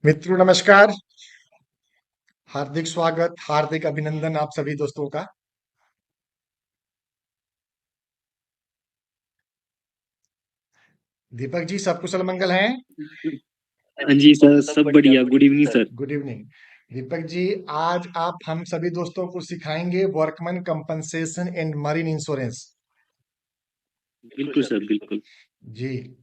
मित्रों नमस्कार। हार्दिक स्वागत, हार्दिक अभिनंदन आप सभी दोस्तों का। दीपक जी, सब कुशल मंगल हैं? हाँ जी सर, सब बढ़िया। Good evening sir. Good evening. Deepak ji, आज आप हम सभी दोस्तों को सिखाएंगे workman compensation and marine insurance. बिल्कुल सर, बिल्कुल। जी,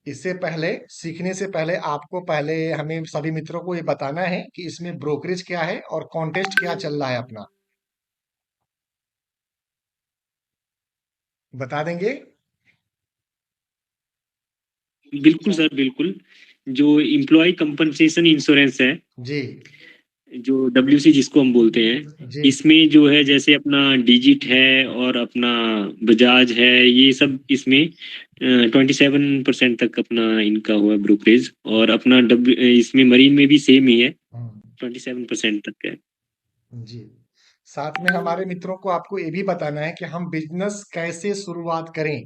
इससे पहले सीखने से पहले आपको पहले हमें सभी मित्रों को ये बताना है कि इसमें ब्रोकरेज क्या है और कॉन्टेस्ट क्या चल रहा है अपना। बता देंगे? बिल्कुल सर, बिल्कुल। जो एम्प्लॉय कंपनसेशन इंश्योरेंस है, जी। जो डब्ल्यूसी जिसको हम बोलते हैं, जी। इसमें जो है जैसे अपना डिजिट है और अपना बजाज है, ये सब इसमें 27% तक अपना इनका हुआ ब्रोकरेज। और अपना इसमें मरीन में भी सेम ही है, हम्म, 27% तक है। जी। साथ में हमारे मित्रों को आपको ये भी बताना है कि हम बिजनेस कैसे शुरुआत करें।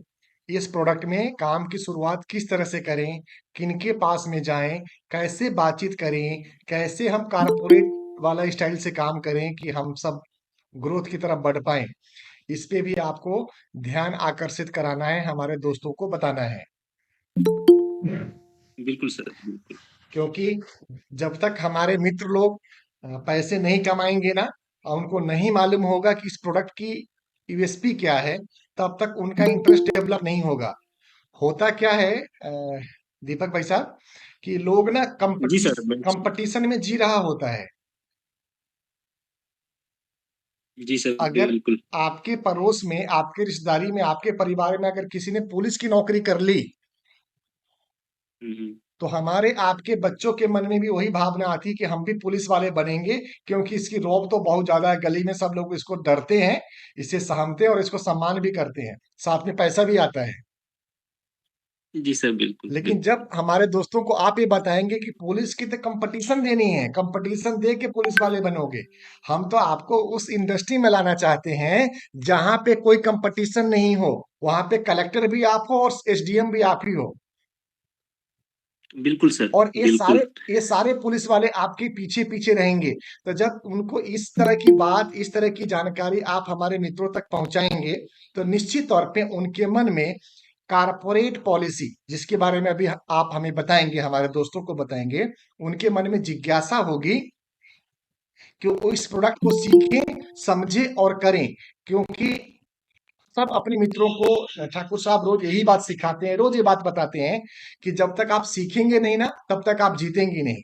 इस प्रोडक्ट में काम की शुरुआत किस तरह से करें, किनके पास में जाएं, कैसे बातचीत करें, कैसे हम कारपोरेट वाला स्टाइल से काम करें कि हम सब ग्रोथ की तरफ बढ़ पाएं। इस पे भी आपको ध्यान आकर्षित कराना है, हमारे दोस्तों को बताना है। बिल्कुल सर, बिल्कुल। क्योंकि जब तक हमारे मित्र लोग पैसे नहीं कमाएंगे ना, और उनको नहीं मालूम होगा कि इस प्रोडक्ट की यूएसपी क्या है, तब तक उनका इंटरेस्ट डेवलप नहीं होगा। होता क्या है दीपक भाई साहब, कि लोग ना जी सर, कंपटीशन में जी रहा होता है। जी सर, अगर बिल्कुल। आपके पड़ोस में, आपके रिश्तेदारी में, आपके परिवार में अगर किसी ने पुलिस की नौकरी कर ली, हम्म। तो हमारे आपके बच्चों के मन में भी वही भावना आती है कि हम भी पुलिस वाले बनेंगे, क्योंकि इसकी रौब तो बहुत ज्यादा है। गली में सब लोग इसको डरते हैं, इससे सहमते हैं और इसको सम्मान भी करते हैं, साथ में पैसा भी आता है। जी सर, बिल्कुल, लेकिन बिल्कुल। जब हमारे दोस्तों को आप ये बताएंगे कि पुलिस की तो कंपटीशन देनी है, कंपटीशन दे के पुलिस वाले बनोगे, हम तो आपको उस इंडस्ट्री में लाना चाहते हैं जहां पे कोई कंपटीशन नहीं हो, वहां पे कलेक्टर भी आप हो और एसडीएम भी आप ही हो, बिल्कुल सर, और बिल्कुल। ये सारे पुलिस वाले आपके पीछे पीछे रहेंगे। तो जब उनको इस तरह की बात, इस तरह की जानकारी आप हमारे मित्रों तक पहुंचाएंगे, तो निश्चित तौर पे उनके मन में कारपोरेट पॉलिसी, जिसके बारे में अभी आप हमें बताएंगे, हमारे दोस्तों को बताएंगे, उनके मन में जिज्ञासा होगी कि वो इस प्रोडक्ट को सीखें, समझें और करें। क्योंकि सब अपने मित्रों को ठाकुर साहब रोज यही बात सिखाते हैं, रोज ये बात बताते हैं कि जब तक आप सीखेंगे नहीं ना, तब तक आप जीतेंगे नहीं।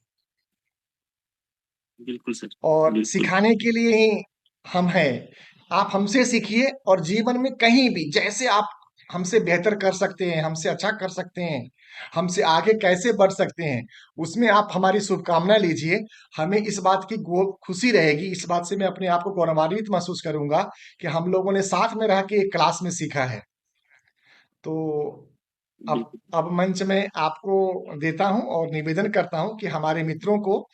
बिल्कुल सर, और बिल्कुल। सिखाने के लिए ही हम हैं। आप हमसे सीखिए और जीवन में कहीं भी जैसे आप हमसे बेहतर कर सकते हैं, हमसे अच्छा कर सकते हैं, हमसे आगे कैसे बढ़ सकते हैं, उसमें आप हमारी शुभकामना लीजिए। हमें इस बात की खुशी रहेगी, इस बात से मैं अपने आप को गौरवान्वित महसूस करूंगा कि हम लोगों ने साथ में रह के एक क्लास में सीखा है। तो बिल्कुल। अब मंच में आपको देता हूं और निवेदन करता हूं कि हमारे मित्रों को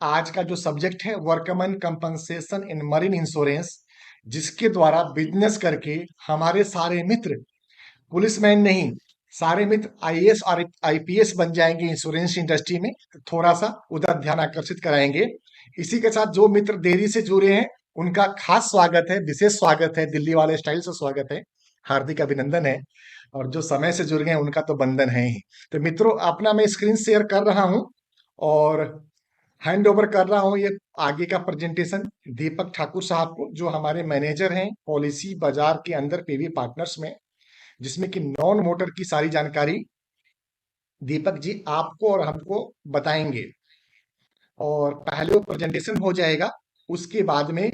आज का जो सब्जेक्ट है workman compensation in marine insurance, जिसके द्वारा बिजनेस करके हमारे सारे मित्र पुलिसमैन नहीं, सारे मित्र आईएएस और आईपीएस बन जाएंगे इंश्योरेंस इंडस्ट्री में। तो थोड़ा सा उधर ध्यान आकर्षित कराएंगे। इसी के साथ जो मित्र देरी से जुड़े हैं, उनका खास स्वागत है, विशेष स्वागत है, दिल्ली वाले स्टाइल से स्वागत है, हार्दिक अभिनंदन है। और जो समय से जुड़ गए हैं, उनका तो बंधन है ही। तो मित्रों, अपना मैं स्क्रीन शेयर कर रहा हूं और हैंड ओवर कर रहा हूं ये आगे का प्रेजेंटेशन दीपक ठाकुर साहब को, जो हमारे मैनेजर हैं पॉलिसी बाजार के अंदर पीवी पार्टनर्स में, जिसमें कि नॉन मोटर की सारी जानकारी दीपक जी आपको और हमको बताएंगे। और पहले वो प्रेजेंटेशन हो जाएगा, उसके बाद में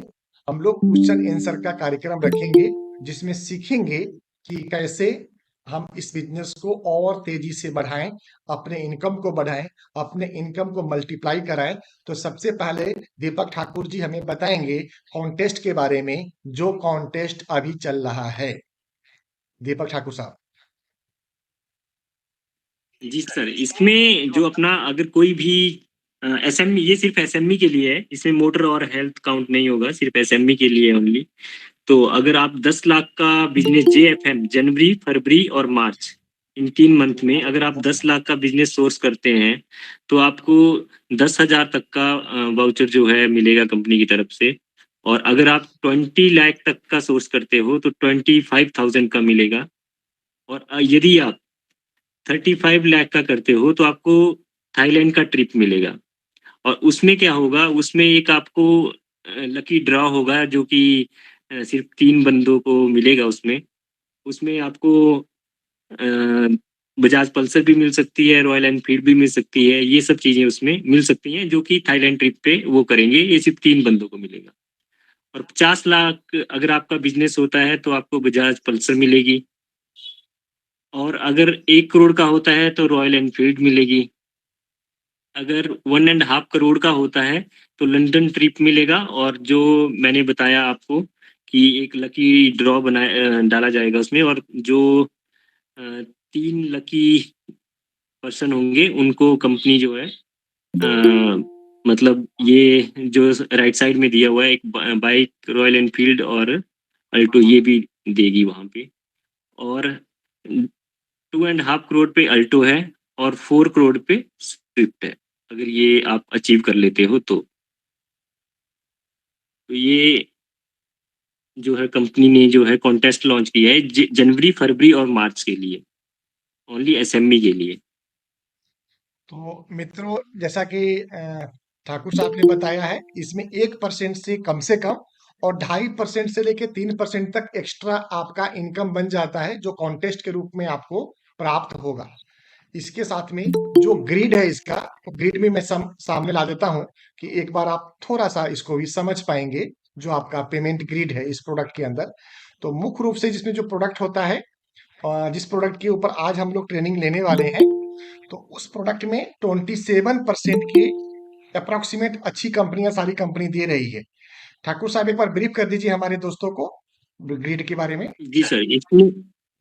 हम लोग क्वेश्चन आंसर का कार्यक्रम रखेंगे, जिसमें सीखेंगे कि कैसे हम इस बिजनेस को और तेजी से बढ़ाएं, अपने इनकम को बढ़ाएं, अपने इनकम को मल्टीप्लाई कराएं। तो सबसे पहले दीपक ठाकुर जी हमें बताएंगे कॉन्टेस्ट के बारे में, जो कॉन्टेस्ट अभी चल रहा है। दीपक ठाकुर साहब। जी सर, इसमें जो अपना अगर कोई भी एसएमई, ये सिर्फ एसएमई के लिए है, इसमें मोटर और हेल्थ काउंट नहीं होगा, सिर्फ एसएमई के लिए ओनली। तो अगर आप 10 लाख का बिजनेस जेएफएम जनवरी, फरवरी और मार्च इन 3 मंथ में अगर आप 10 लाख का बिजनेस सोर्स करते हैं, तो आपको 10,000 तक का वाउचर जो है मिलेगा कंपनी की तरफ से। और अगर आप 20 लाख तक का सोर्स करते हो तो 25,000 का मिलेगा। और यदि आप 35 लाख का करते हो तो आपको थाईलैंड का ट्रिप मिलेगा। और उसमें क्या होगा, उसमें एक आपको लकी ड्रॉ होगा जो कि सिर्फ 3 बंदों को मिलेगा उसमें। उसमें आपको बजाज पल्सर भी मिल सकती है, रॉयल एनफील्ड भी मिल सकती है, ये सब चीज़ें उसमें मिल सकती हैं जो कि थाईलैंड ट्रिप पे वो करेंगे। ये सिर्फ 3 बंदों को मिलेगा। और 50 लाख अगर आपका बिजनेस होता है तो आपको बजाज पल्सर मिलेगी। और अगर 1 करोड़ का होता है तो रॉयल एनफील्ड मिलेगी। अगर 1.5 करोड़ का होता है तो लंदन ट्रिप मिलेगा। और जो मैंने बताया आपको कि एक लकी ड्रॉ डाला जाएगा उसमें, और जो 3 लकी पर्सन होंगे उनको कंपनी जो है मतलब ये जो राइट साइड में दिया हुआ है, एक बाइक रॉयल एनफील्ड और अल्टो ये भी देगी वहाँ पे। और 2.5 करोड़ पे अल्टो है और 4 करोड़ पे स्विफ्ट है, अगर ये आप अचीव कर लेते हो तो। तो ये जो है कंपनी ने जो है कॉन्टेस्ट लॉन्च किया है जनवरी, फरवरी और मार्च के लिए, ओनली एसएमई के लिए। तो मित्रों, जैसा कि ठाकुर साहब ने बताया है, इसमें 1% से कम और 2.5% से लेके 3% तक एक्स्ट्रा आपका इनकम बन जाता है, जो कॉन्टेस्ट के रूप में आपको प्राप्त होगा। इसके साथ में जो ग्रिड है इसका, तो ग्रिड में मैं सामने ला देता हूं कि एक बार आप थोड़ा सा इसको भी समझ पाएंगे। जो आपका पेमेंट ग्रिड है इस प्रोडक्ट के अंदर, तो मुख्य रूप से जिसमें जो प्रोडक्ट होता है, जिस प्रोडक्ट के ऊपर आज हम लोग ट्रेनिंग लेने वाले हैं, तो उस प्रोडक्ट में 27% की अप्रोक्सीमेट अच्छी कंपनियां, सारी कंपनी दे रही है। ठाकुर साहब एक बार ब्रीफ कर दीजिए हमारे दोस्तों को ग्रिड के बारे में। जी सर, इसमें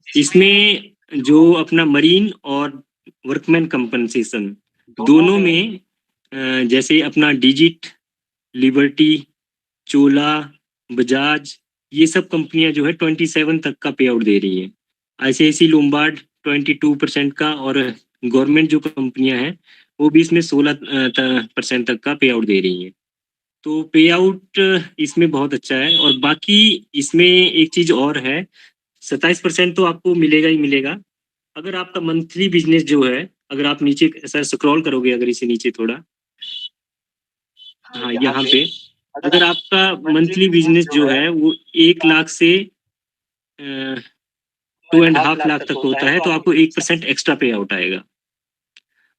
इसमें जो अपना मरीन और वर्कमैन कंपनसेशन दोनों में जैसे अपना डिजिट, लिबर्टी, चोला, बजाज, ये सब कंपनियां जो है 27 तक का पे आउट दे रही हैं। आईसीआईसी लोम्बार्ड 22% का, और गवर्नमेंट जो कंपनियां हैं वो भी इसमें 16% तक का पे आउट दे रही हैं। तो पे आउट इसमें बहुत अच्छा है। और बाकी इसमें एक चीज और है, 27% तो आपको मिलेगा ही मिलेगा। अगर आपका मंथली बिजनेस जो है, अगर आप नीचे सर स्क्रॉल करोगे अगर इसे नीचे थोड़ा, हाँ यहाँ पे, अगर आपका मंथली बिजनेस जो है वो 1 लाख से 2.5 लाख तक होता है तो आपको 1% एक्स्ट्रा पे आउट आएगा।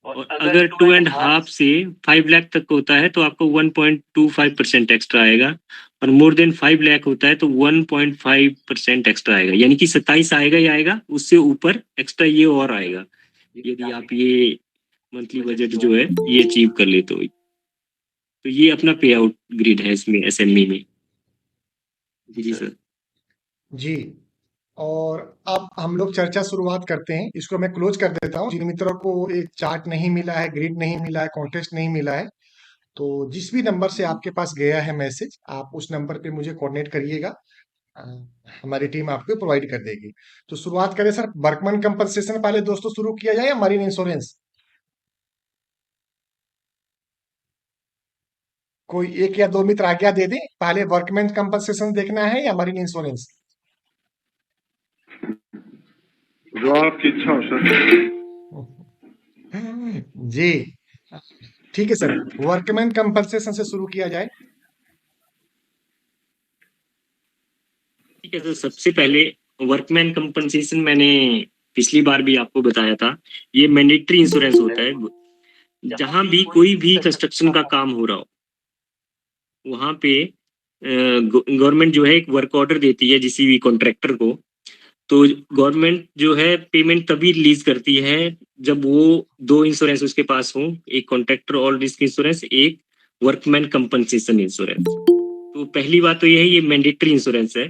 और अगर 2.5 से 5 लाख तक होता है तो आपको 1.25% एक्स्ट्रा आएगा। और मोर देन 5 लाख होता है तो 1.5% एक्स्ट्रा आएगा, यानी कि 27 आएगा ही आएगा, उससे ऊपर एक्स्ट्रा ये और आएगा यदि आप ये मंथली बजट जो है ये अचीव कर लेते हो। तो ये अपना पे आउट ग्रिड है इसमें एसएमई में। जी सर। जी। और अब हम लोग चर्चा शुरुआत करते हैं। इसको मैं क्लोज कर देता हूँ। जिन मित्रों को एक चार्ट नहीं मिला है, ग्रिड नहीं मिला है, कॉन्टेस्ट नहीं मिला है, तो जिस भी नंबर से आपके पास गया है मैसेज, आप उस नंबर पे मुझे कोऑर्डिनेट करिएगा। अ, हमारी टीम आपको प्रोवाइड कर देगी। तो शुरुआत करें सर, वर्कमैन कंपनसेशन पहले दोस्तों शुरू किया जाए या मरीन इंश्योरेंस? कोई एक या दो मित्र आज्ञा दे दें, पहले वर्कमैन कंपनसेशन देखना है या मरीन इंश्योरेंस? जो आपकी इच्छा हो सर। जी, ठीक है सर, वर्कमैन कंपनसेशन से शुरू किया जाए। ठीक है, तो सबसे पहले वर्कमैन कंपनसेशन मैंने पिछली बार भी आपको बताया था, ये मैंडेटरी इंश्योरेंस होता है। जहां भी कोई भी कंस्ट्रक्शन का काम हो रहा हो वहां पे गवर्नमेंट जो है एक वर्क ऑर्डर देती है किसी भी कॉन्ट्रैक्टर को। तो गवर्नमेंट जो है पेमेंट तभी रिलीज करती है जब वो दो इंश्योरेंस उसके पास हो, एक कॉन्ट्रैक्टर ऑल रिस्क इंश्योरेंस, एक वर्कमैन कंपनसेशन इंश्योरेंस। तो पहली बात तो ये है, ये मैंडेटरी इंश्योरेंस है,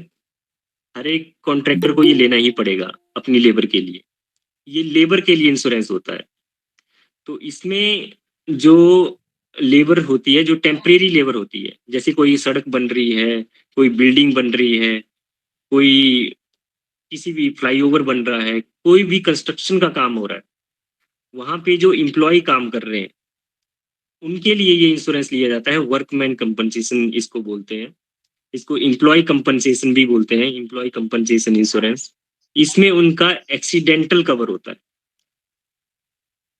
हर एक कॉन्ट्रैक्टर को ये लेना ही पड़ेगा अपनी लेबर के लिए। ये लेबर के लिए इंश्योरेंस होता है। तो इसमें जो लेबर होती है, जो टेम्परेरी लेबर होती है, जैसे कोई सड़क बन रही है, कोई बिल्डिंग बन रही है, कोई किसी भी फ्लाईओवर बन रहा है, कोई भी कंस्ट्रक्शन का काम हो रहा है, वहाँ पे जो एम्प्लॉयी काम कर रहे हैं, उनके लिए ये इंश्योरेंस लिया जाता है। वर्कमैन कंपनसेशन इसको बोलते हैं। इसको एम्प्लॉय कंपनसेशन भी बोलते हैं, एम्प्लॉय कंपनसेशन इंश्योरेंस। इसमें उनका एक्सीडेंटल कवर होता है,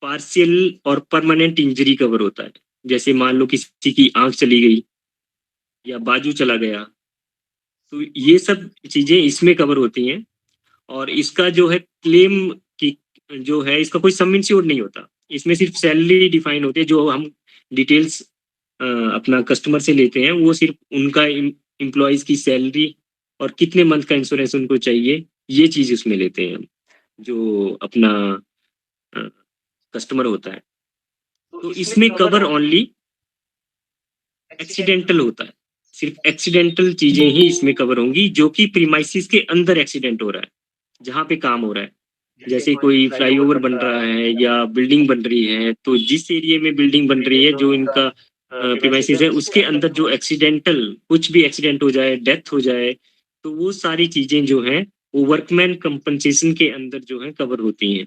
पार्शियल और परमानेंट इंजरी कवर होता है। जैसे मान लो किसी की आंख चली गई या बाजू चला गया, तो ये सब चीजें इसमें कवर होती हैं। और इसका जो है क्लेम की जो है, इसका कोई सम इंश्योर्ड नहीं होता। इसमें सिर्फ सैलरी डिफाइन होती है, जो हम डिटेल्स अपना कस्टमर से लेते हैं, वो सिर्फ उनका एम्प्लॉयज की सैलरी और कितने मंथ का इंश्योरेंस उनको चाहिए, ये चीज उसमें लेते हैं हम, जो अपना कस्टमर होता है। तो इसमें कवर ओनली एक्सीडेंटल होता है, सिर्फ एक्सीडेंटल चीजें ही इसमें कवर होंगी, जो कि प्रीमाइसिस के अंदर एक्सीडेंट हो रहा है, जहाँ पे काम हो रहा है। जैसे कोई फ्लाईओवर बन रहा है या बिल्डिंग बन रही है, तो जिस एरिया में बिल्डिंग बन रही है, जो इनका प्रीमाइसिस है, उसके अंदर जो एक्सीडेंटल कुछ भी एक्सीडेंट हो जाए, डेथ हो जाए, तो वो सारी चीजें जो हैं वो वर्कमैन कंपनसेशन के अंदर जो है कवर होती हैं।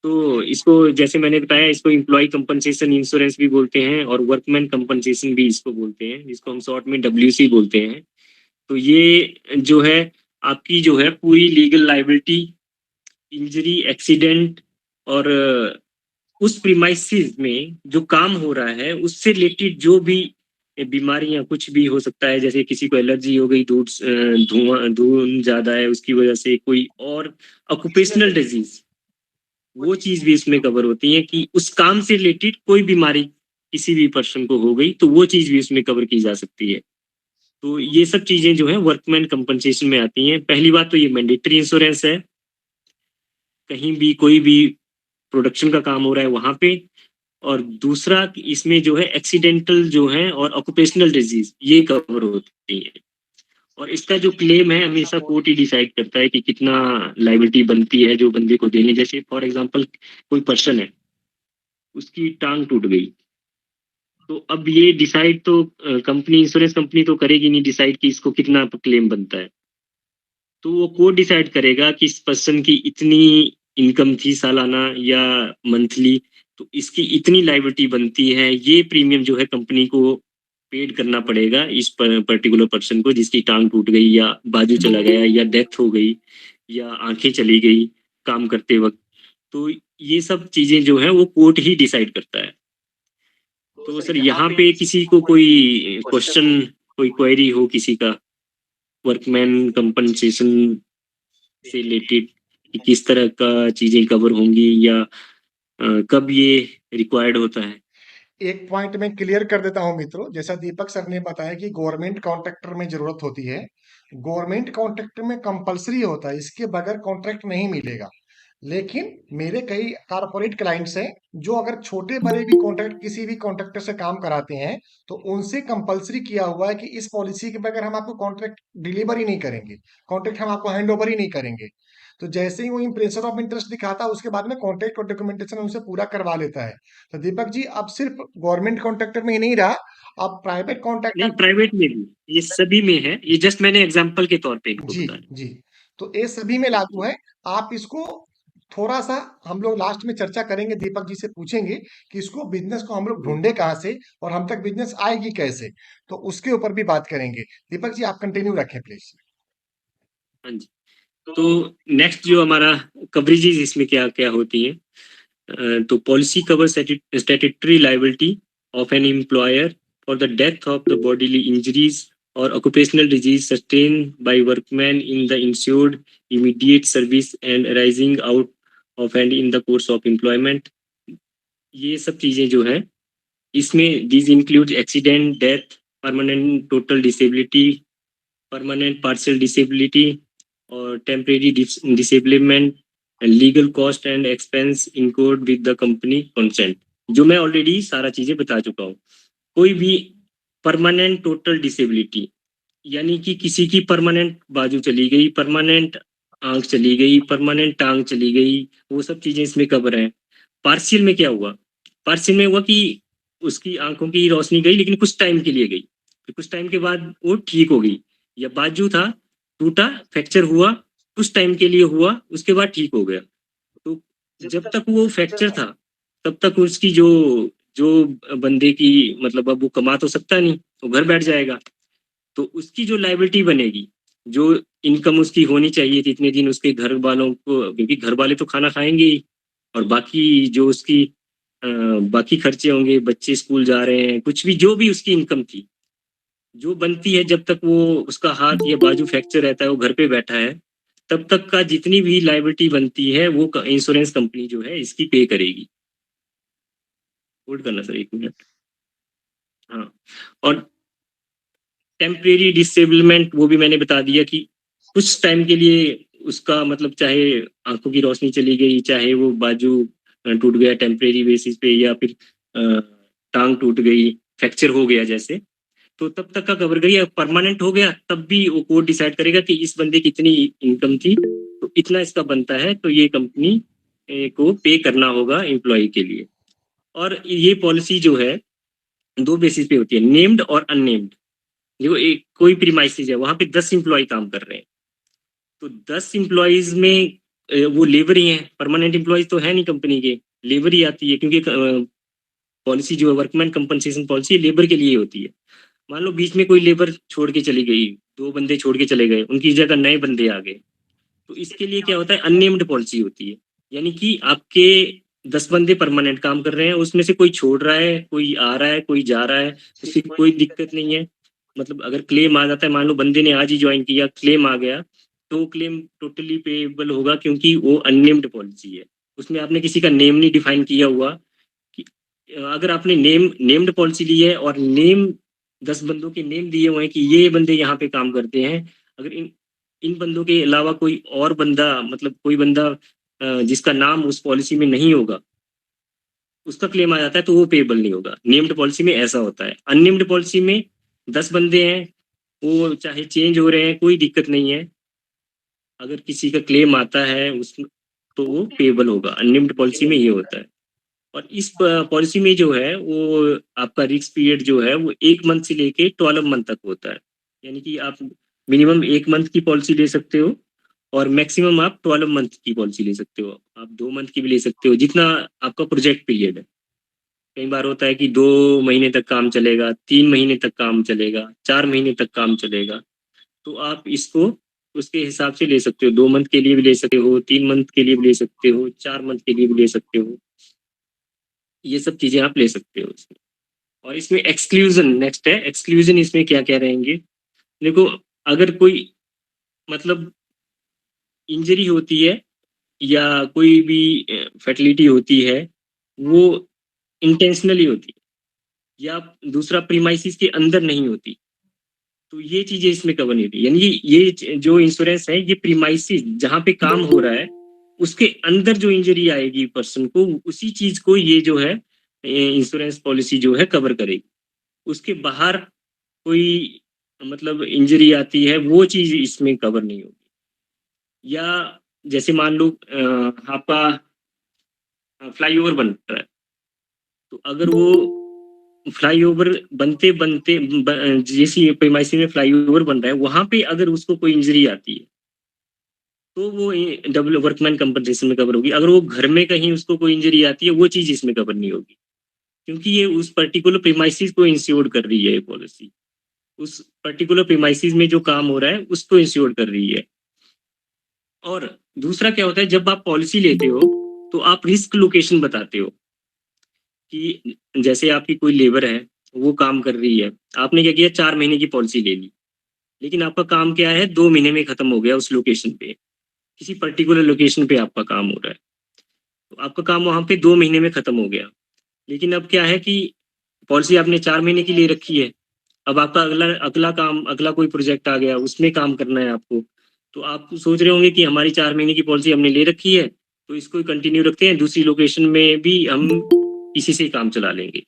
तो इसको जैसे मैंने बताया, इसको एम्प्लॉय कंपनसेशन इंश्योरेंस भी बोलते हैं और वर्कमैन कंपनसेशन भी इसको बोलते हैं, जिसको हम शॉर्ट में WC बोलते हैं। तो ये जो है आपकी जो है पूरी लीगल लाइबिलिटी, इंजरी, एक्सीडेंट और उस प्रीमाइसिस में जो काम हो रहा है उससे रिलेटेड जो भी बीमारियां, कुछ भी हो सकता है। जैसे किसी को एलर्जी हो गई, धुआं ज्यादा है उसकी वजह से, कोई और ऑक्यूपेशनल डिजीज, वो चीज भी इसमें कवर होती है कि उस काम से रिलेटेड कोई बीमारी किसी भी पर्सन को हो गई, तो वो चीज भी उसमें कवर की जा सकती है। तो ये सब चीजें जो है वर्कमैन कंपनसेशन में आती हैं। पहली बात तो ये मैंडेटरी इंश्योरेंस है, कहीं भी कोई भी प्रोडक्शन का काम हो रहा है वहां पे। और दूसरा इसमें जो है एक्सीडेंटल जो है और ऑक्यूपेशनल डिजीज, ये कवर होती है। और इसका जो क्लेम है हमेशा कोर्ट ही डिसाइड करता है कि कितना लाइबिलिटी बनती है जो बंदे को देनी। जैसे फॉर एग्जांपल कोई पर्सन है, उसकी टांग टूट गई, तो अब ये डिसाइड तो कंपनी, इंश्योरेंस कंपनी तो करेगी नहीं डिसाइड कि इसको कितना क्लेम बनता है। तो वो कोर्ट डिसाइड करेगा कि इस पर्सन की इतनी इनकम थी सालाना या मंथली, तो इसकी इतनी लाइबिलिटी बनती है, ये प्रीमियम जो है कंपनी को पेड करना पड़ेगा इस पर्टिकुलर पर्सन को, जिसकी टांग टूट गई या बाजू चला गया या डेथ हो गई या आंखें चली गई काम करते वक्त। तो ये सब चीजें जो है वो कोर्ट ही डिसाइड करता है। तो सर यहाँ पे किसी को कोई क्वेश्चन, कोई क्वेरी हो किसी का वर्कमैन कंपनसेशन से रिलेटेड, कि किस तरह का चीजें कवर होंगी या कब ये रिक्वायर्ड होता है? एक पॉइंट मैं क्लियर कर देता हूं मित्रों, जैसा दीपक सर ने बताया कि गवर्नमेंट कॉन्ट्रैक्टर में जरूरत होती है। गवर्नमेंट कॉन्ट्रैक्टर में कंपलसरी होता है, इसके बगैर कॉन्ट्रैक्ट नहीं मिलेगा। लेकिन मेरे कई कारपोरेट क्लाइंट्स हैं जो अगर छोटे बड़े भी कॉन्ट्रैक्ट किसी भी कॉन्ट्रैक्टर से काम कराते हैं, तो उनसे कंपलसरी किया हुआ है कि इस पॉलिसी के बगैर हम आपको कॉन्ट्रैक्ट डिलीवर ही नहीं करेंगे, कॉन्ट्रैक्ट हम आपको हैंड ओवर ही नहीं करेंगे। तो जैसे ही वो इम्प्रेशन ऑफ इंटरेस्ट दिखाता है, उसके बाद में कॉन्ट्रैक्ट और डॉक्यूमेंटेशन उनसे पूरा करवा लेता है। तो दीपक जी, अब सिर्फ गवर्नमेंट कॉन्ट्रैक्टर में ही नहीं रहा, अब प्राइवेट नहीं, कॉन्ट्रैक्टर। प्राइवेट में भी, ये सभी में है, ये जस्ट मैंने एग्जांपल के तौर पे इनको जी, बताया। जी। तो ये सभी में लागू है। आप इसको थोड़ा-सा, हम लोग लास्ट में चर्चा करेंगे, दीपक जी से पूछेंगे कि इसको बिज़नेस को हम लोग ढूँढे कहाँ से और हम तक बिज़नेस आएगी कैसे? तो उसके ऊपर भी बात करेंगे। दीपक जी, आप कंटिन्यू रखें प्लीज़। हाँ जी। तो नेक्स्ट जो हमारा कवरेजेस इसमें क्या क्या होती हैं, तो policy cover statutory liability of an employer for the death of the bodily injuries और occupational disease sustain by workman in the insured immediate service and arising out of and in the course of employment. ये सब चीजें जो है इसमें this include accident, death, permanent total disability, permanent partial disability और temporary disablement, legal cost and expense incurred with the company consent, जो मैं already सारा चीजें बता चुका हूँ। कोई भी परमानेंट टोटल डिसेबिलिटी, यानी कि किसी की परमानेंट बाजू चली गई, परमानेंट आंख चली गई, परमानेंट टांग चली गई, वो सब चीजें इसमें कवर है। पार्शियल में क्या हुआ? पार्शियल में हुआ कि उसकी आंखों की रोशनी गई, लेकिन कुछ टाइम के लिए गई, फिर कुछ टाइम के बाद वो ठीक हो गई। या बाजू था, टूटा, फ्रैक्चर हुआ, उस टाइम के लिए हुआ, उसके बाद ठीक हो गया। तो जब तक वो फ्रैक्चर था, तब तक उसकी जो जो बंदे की मतलब अब वो कमा तो सकता नहीं, वो घर बैठ जाएगा। तो उसकी जो लायबिलिटी बनेगी, जो इनकम उसकी होनी चाहिए थी इतने दिन उसके घर वालों को, क्योंकि घर वाले तो खाना खाएंगे ही, और बाकी जो उसकी बाकी खर्चे होंगे, बच्चे स्कूल जा रहे हैं, कुछ भी जो भी उसकी इनकम थी जो बनती है, जब तक वो उसका हाथ या बाजू फ्रैक्चर रहता है, वो घर पे बैठा है, तब तक का जितनी भी लायबिलिटी बनती है वो इंश्योरेंस कंपनी जो है इसकी पे करेगी। होल्ड करना सर 1 मिनट। हाँ, और टेम्परेरी डिसेबलमेंट वो भी मैंने बता दिया कि कुछ टाइम के लिए उसका मतलब चाहे आंखों की रोशनी चली गई, चाहे वो बाजू टूट गया टेम्परेरी बेसिस पे, या फिर टांग टूट गई, फ्रैक्चर हो गया जैसे, तो तब तक का कवर करिए। परमानेंट हो गया तब भी वो कोर्ट डिसाइड करेगा कि इस बंदे की इतनी इनकम थी, तो इतना इसका बनता है, तो ये कंपनी को पे करना होगा एम्प्लॉय के लिए। और ये पॉलिसी जो है 2 बेसिस पे होती है, नेम्ड और अननेम्ड। देखो एक कोई प्रीमाइसेस है, वहां पे 10 एम्प्लॉय काम कर रहे हैं, तो 10 एम्प्लॉयज में वो लेबर ही हैं, परमानेंट एम्प्लॉयज तो है नहीं कंपनी के, लेबर ही आती है, क्योंकि पॉलिसी जो है वर्कमैन कंपनसेशन पॉलिसी लेबर के लिए होती है। मान लो बीच में कोई लेबर छोड़ के चली गई, 2 बंदे छोड़ के चले गए, उनकी जगह नए बंदे आ गए, तो इसके लिए क्या होता है, अननेम्ड पॉलिसी होती है। यानी कि आपके 10 बंदे परमानेंट काम कर रहे हैं, उसमें से कोई छोड़ रहा है, कोई आ रहा है, कोई जा रहा है, उसकी कोई दिक्कत नहीं है। मतलब अगर क्लेम आ जाता है, मान लो बंदे ने आज ही ज्वाइन किया, क्लेम आ गया, तो क्लेम टोटली पेएबल होगा, क्योंकि वो अननेम्ड पॉलिसी है। उसमें आपने किसी का नेम नहीं डिफाइन किया हुआ कि अगर आपने नेम्ड पॉलिसी ली है और नेम 10 बंदों के नेम दिए हुए हैं कि ये बंदे यहाँ पे काम करते हैं, अगर इन इन बंदों के अलावा कोई और बंदा, मतलब कोई बंदा जिसका नाम उस पॉलिसी में नहीं होगा, उसका क्लेम आ जाता है, तो वो पेएबल नहीं होगा। नेम्ड पॉलिसी में ऐसा होता है। अननेम्ड पॉलिसी में 10 बंदे हैं, वो चाहे चेंज हो रहे हैं, कोई दिक्कत नहीं है, अगर किसी का क्लेम आता है उस तो वो पेएबल होगा। अननेम्ड पॉलिसी में ये होता है। और इस पॉलिसी में जो है वो आपका रिस्क पीरियड जो है वो 1 मंथ से लेके 12 मंथ तक होता है। यानी कि आप मिनिमम 1 मंथ की पॉलिसी ले सकते हो, और मैक्सिमम आप 12 मंथ की पॉलिसी ले सकते हो। आप 2 मंथ की भी ले सकते हो, जितना आपका प्रोजेक्ट पीरियड है। कई बार होता है कि 2 महीने तक काम चलेगा, 3 महीने तक काम चलेगा, 4 महीने तक काम चलेगा, तो आप इसको उसके हिसाब से ले सकते हो। 2 मंथ के लिए भी ले सकते हो, 3 मंथ के लिए भी ले सकते हो, 4 मंथ के लिए भी ले सकते हो। ये सब चीजें आप ले सकते हो इसमें। और इसमें एक्सक्लूजन नेक्स्ट है। एक्सक्लूजन इसमें क्या क्या रहेंगे, देखो अगर कोई मतलब इंजरी होती है या कोई भी फर्टिलिटी होती है, वो इंटेंशनली होती है, या दूसरा प्रीमाइसिस के अंदर नहीं होती, तो ये चीजें इसमें कवर नहीं होती। यानी ये जो इंश्योरेंस है, ये प्रीमाइसिस जहाँ पे काम हो रहा है उसके अंदर जो इंजरी आएगी पर्सन को, उसी चीज को ये जो है इंश्योरेंस पॉलिसी जो है कवर करेगी। उसके बाहर कोई मतलब इंजरी आती है, वो चीज इसमें कवर नहीं होगी। या जैसे मान लो आपका फ्लाईओवर बन रहा है, तो अगर वो फ्लाईओवर बनते बनते जैसी प्रीमाइसी में फ्लाईओवर बन रहा है, वहां पे अगर उसको कोई इंजरी आती है, तो वो डबल वर्कमैन कंपनसेशन में कवर होगी। अगर वो घर में कहीं उसको कोई इंजरी आती है, वो चीज इसमें कवर नहीं होगी, क्योंकि ये उस पर्टिकुलर प्रीमाइसिस को इंश्योर कर रही है ये पॉलिसी। उस पर्टिकुलर प्रीमाइसिस में जो काम हो रहा है उसको इंश्योर कर रही है। और दूसरा क्या होता है, जब आप पॉलिसी लेते हो तो आप रिस्क लोकेशन बताते हो कि जैसे आपकी कोई लेबर है, वो काम कर रही है, आपने क्या किया, 4 महीने की पॉलिसी ले ली, लेकिन आपका काम क्या है, 2 महीने में खत्म हो गया उस लोकेशन पे, किसी पर्टिकुलर लोकेशन पे आपका काम हो रहा है, तो आपका काम वहां पे 2 महीने में खत्म हो गया। लेकिन अब क्या है कि पॉलिसी आपने 4 महीने की ले रखी है, अब आपका अगला अगला काम, अगला कोई प्रोजेक्ट आ गया, उसमें काम करना है आपको, तो आप सोच रहे होंगे कि हमारी 4 महीने की पॉलिसी हमने ले रखी है, तो इसको कंटिन्यू रखते हैं, दूसरी लोकेशन में भी हम इसी से काम चला लेंगे।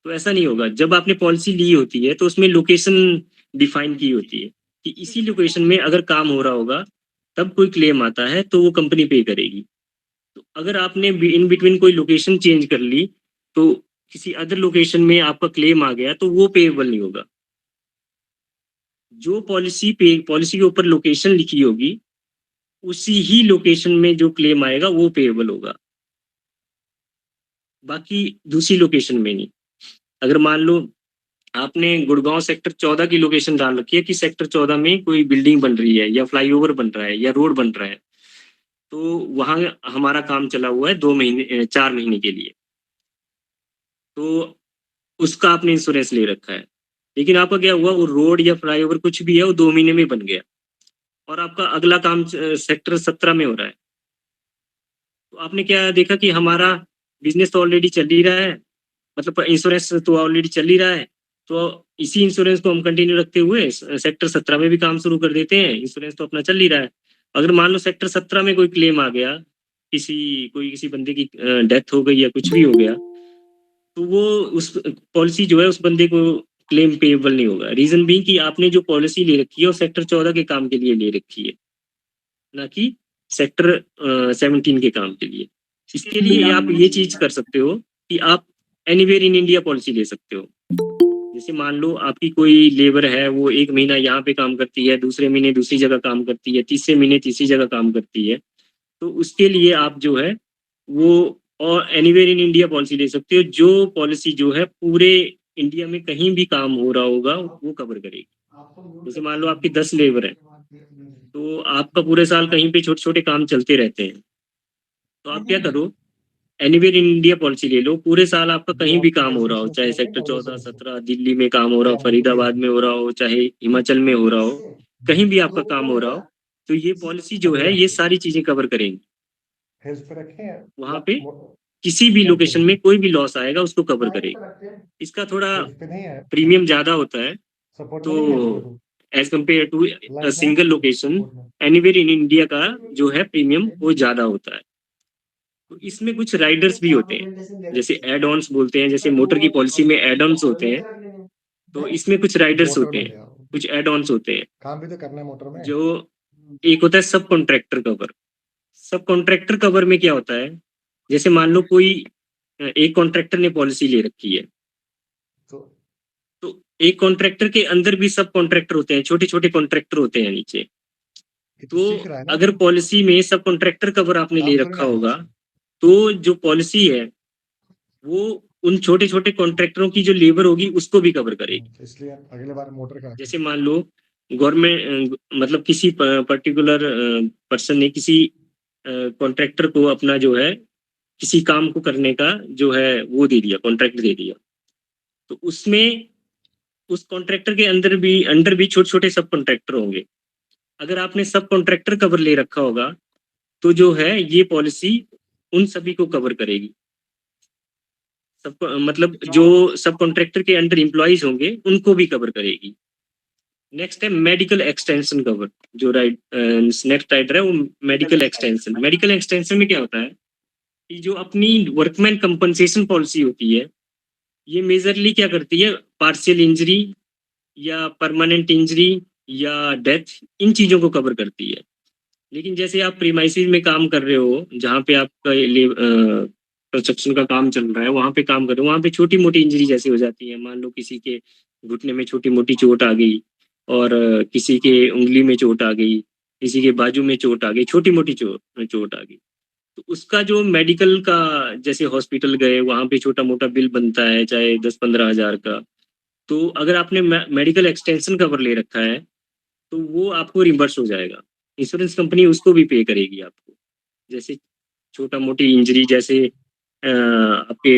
तो ऐसा नहीं होगा। जब आपने पॉलिसी ली होती है तो उसमें लोकेशन डिफाइन की होती है कि इसी लोकेशन में अगर काम हो रहा होगा, तब कोई क्लेम आता है तो वो कंपनी पे करेगी। तो अगर आपने इन बिटवीन कोई लोकेशन चेंज कर ली, तो किसी अदर लोकेशन में आपका क्लेम आ गया, तो वो पेएबल नहीं होगा। जो पॉलिसी के ऊपर लोकेशन लिखी होगी, उसी ही लोकेशन में जो क्लेम आएगा वो पेएबल होगा, बाकी दूसरी लोकेशन में नहीं। अगर मान लो आपने गुड़गांव सेक्टर 14 की लोकेशन डाल रखी है कि सेक्टर 14 में कोई बिल्डिंग बन रही है या फ्लाईओवर बन रहा है या रोड बन रहा है, तो वहां हमारा काम चला हुआ है 2 महीने 4 महीने के लिए, तो उसका आपने इंश्योरेंस ले रखा है। लेकिन आपका क्या हुआ, वो रोड या फ्लाईओवर कुछ भी है वो 2 महीने में बन गया और आपका अगला काम सेक्टर 17 में हो रहा है, तो आपने क्या देखा कि हमारा बिजनेस तो ऑलरेडी चल ही रहा है, मतलब इंश्योरेंस तो ऑलरेडी चल ही रहा है, तो इसी इंश्योरेंस को हम कंटिन्यू रखते हुए सेक्टर 17 में भी काम शुरू कर देते हैं, इंश्योरेंस तो अपना चल ही रहा है। अगर मान लो सेक्टर 17 में कोई क्लेम आ गया, किसी बंदे की डेथ हो गई या कुछ भी हो गया, तो वो उस पॉलिसी जो है उस बंदे को क्लेम पेएबल नहीं होगा। रीजन भी कि आपने जो पॉलिसी ले रखी है वो सेक्टर 14 के काम के लिए ले रखी है, ना कि सेक्टर 17 के काम के लिए। इसके लिए आप ये चीज कर सकते हो कि आप एनीवेयर इन इंडिया पॉलिसी ले सकते हो। जैसे मान लो आपकी कोई लेबर है, वो 1 महीना यहाँ पे काम करती है, दूसरे महीने दूसरी जगह काम करती है, तीसरे महीने तीसरी जगह काम करती है, तो उसके लिए आप जो है वो और एनीवेयर इन इंडिया पॉलिसी ले सकते हो, जो पॉलिसी जो है पूरे इंडिया में कहीं भी काम हो रहा होगा वो कवर करेगी। जैसे मान लो आपकी 10 लेबर है, तो आपका पूरे साल कहीं पे छोटे छोटे काम चलते रहते हैं, तो आप क्या करो, एनीवेयर इन इंडिया पॉलिसी ले लो, पूरे साल आपका कहीं भी काम हो रहा हो, चाहे सेक्टर 14 17 दिल्ली में काम हो रहा हो, फरीदाबाद में हो रहा हो, चाहे हिमाचल में हो रहा हो, कहीं भी आपका काम हो रहा हो, तो ये पॉलिसी जो है ये सारी चीजें कवर करेंगी। वहां पे किसी भी लोकेशन में कोई भी लॉस आएगा उसको कवर करेगी। इसका थोड़ा प्रीमियम ज्यादा होता है, तो as compared to single location anywhere in India का जो है प्रीमियम वो ज्यादा होता है। तो इसमें कुछ राइडर्स भी होते हैं, जैसे एड ऑन्स बोलते हैं, जैसे मोटर की पॉलिसी में एड ऑन्स होते हैं, तो इसमें कुछ राइडर्स होते हैं, कुछ एड ऑन्स होते हैं। काम भी तो करना है मोटर में। जो एक होता है सब कॉन्ट्रैक्टर कवर। सब कॉन्ट्रैक्टर कवर में क्या होता है, जैसे मान लो कोई एक कॉन्ट्रैक्टर ने पॉलिसी ले रखी है, तो एक कॉन्ट्रैक्टर के अंदर भी सब कॉन्ट्रैक्टर होते हैं, छोटे छोटे कॉन्ट्रैक्टर होते हैं नीचे। तो अगर पॉलिसी में सब कॉन्ट्रैक्टर कवर आपने ले रखा होगा, तो जो पॉलिसी है वो उन छोटे छोटे कॉन्ट्रैक्टरों की जो लेबर होगी उसको भी कवर करेगी। इसलिए अगले बार मोटर का जैसे मान लो गवर्नमेंट मतलब किसी पर्टिकुलर पर्सन ने किसी कॉन्ट्रैक्टर को अपना जो है किसी काम को करने का जो है वो दे दिया, कॉन्ट्रैक्ट दे दिया, तो उसमें उस कॉन्ट्रैक्टर के अंदर भी छोटे छोटे सब कॉन्ट्रैक्टर होंगे। अगर आपने सब कॉन्ट्रैक्टर कवर ले रखा होगा तो जो है ये पॉलिसी उन सभी को कवर करेगी। सब मतलब जो सब कॉन्ट्रैक्टर के अंडर एम्प्लॉइज होंगे उनको भी कवर करेगी। नेक्स्ट है मेडिकल एक्सटेंशन कवर, जो नेक्स्ट राइटर है वो मेडिकल एक्सटेंशन। मेडिकल एक्सटेंशन में क्या होता है कि जो अपनी वर्कमैन कंपनसेशन पॉलिसी होती है, ये मेजरली क्या करती है, पार्शियल इंजरी या परमानेंट इंजरी या डेथ, इन चीजों को कवर करती है। लेकिन जैसे आप प्रीमाइसिस में काम कर रहे हो, जहाँ पे आपका कंस्ट्रक्शन का काम चल रहा है, वहाँ पे काम कर रहे हो, वहाँ पे छोटी मोटी इंजरी जैसी हो जाती है। मान लो किसी के घुटने में छोटी मोटी चोट आ गई, और किसी के उंगली में चोट आ गई, किसी के बाजू में चोट आ गई, छोटी मोटी चोट आ गई, तो उसका जो मेडिकल का, जैसे हॉस्पिटल गए वहाँ पे छोटा मोटा बिल बनता है, चाहे 10-15 हजार का, तो अगर आपने मेडिकल एक्सटेंशन कवर ले रखा है तो वो आपको रिम्बर्स हो जाएगा। इंश्योरेंस कंपनी उसको भी पे करेगी आपको। जैसे छोटा मोटी इंजरी, जैसे आपके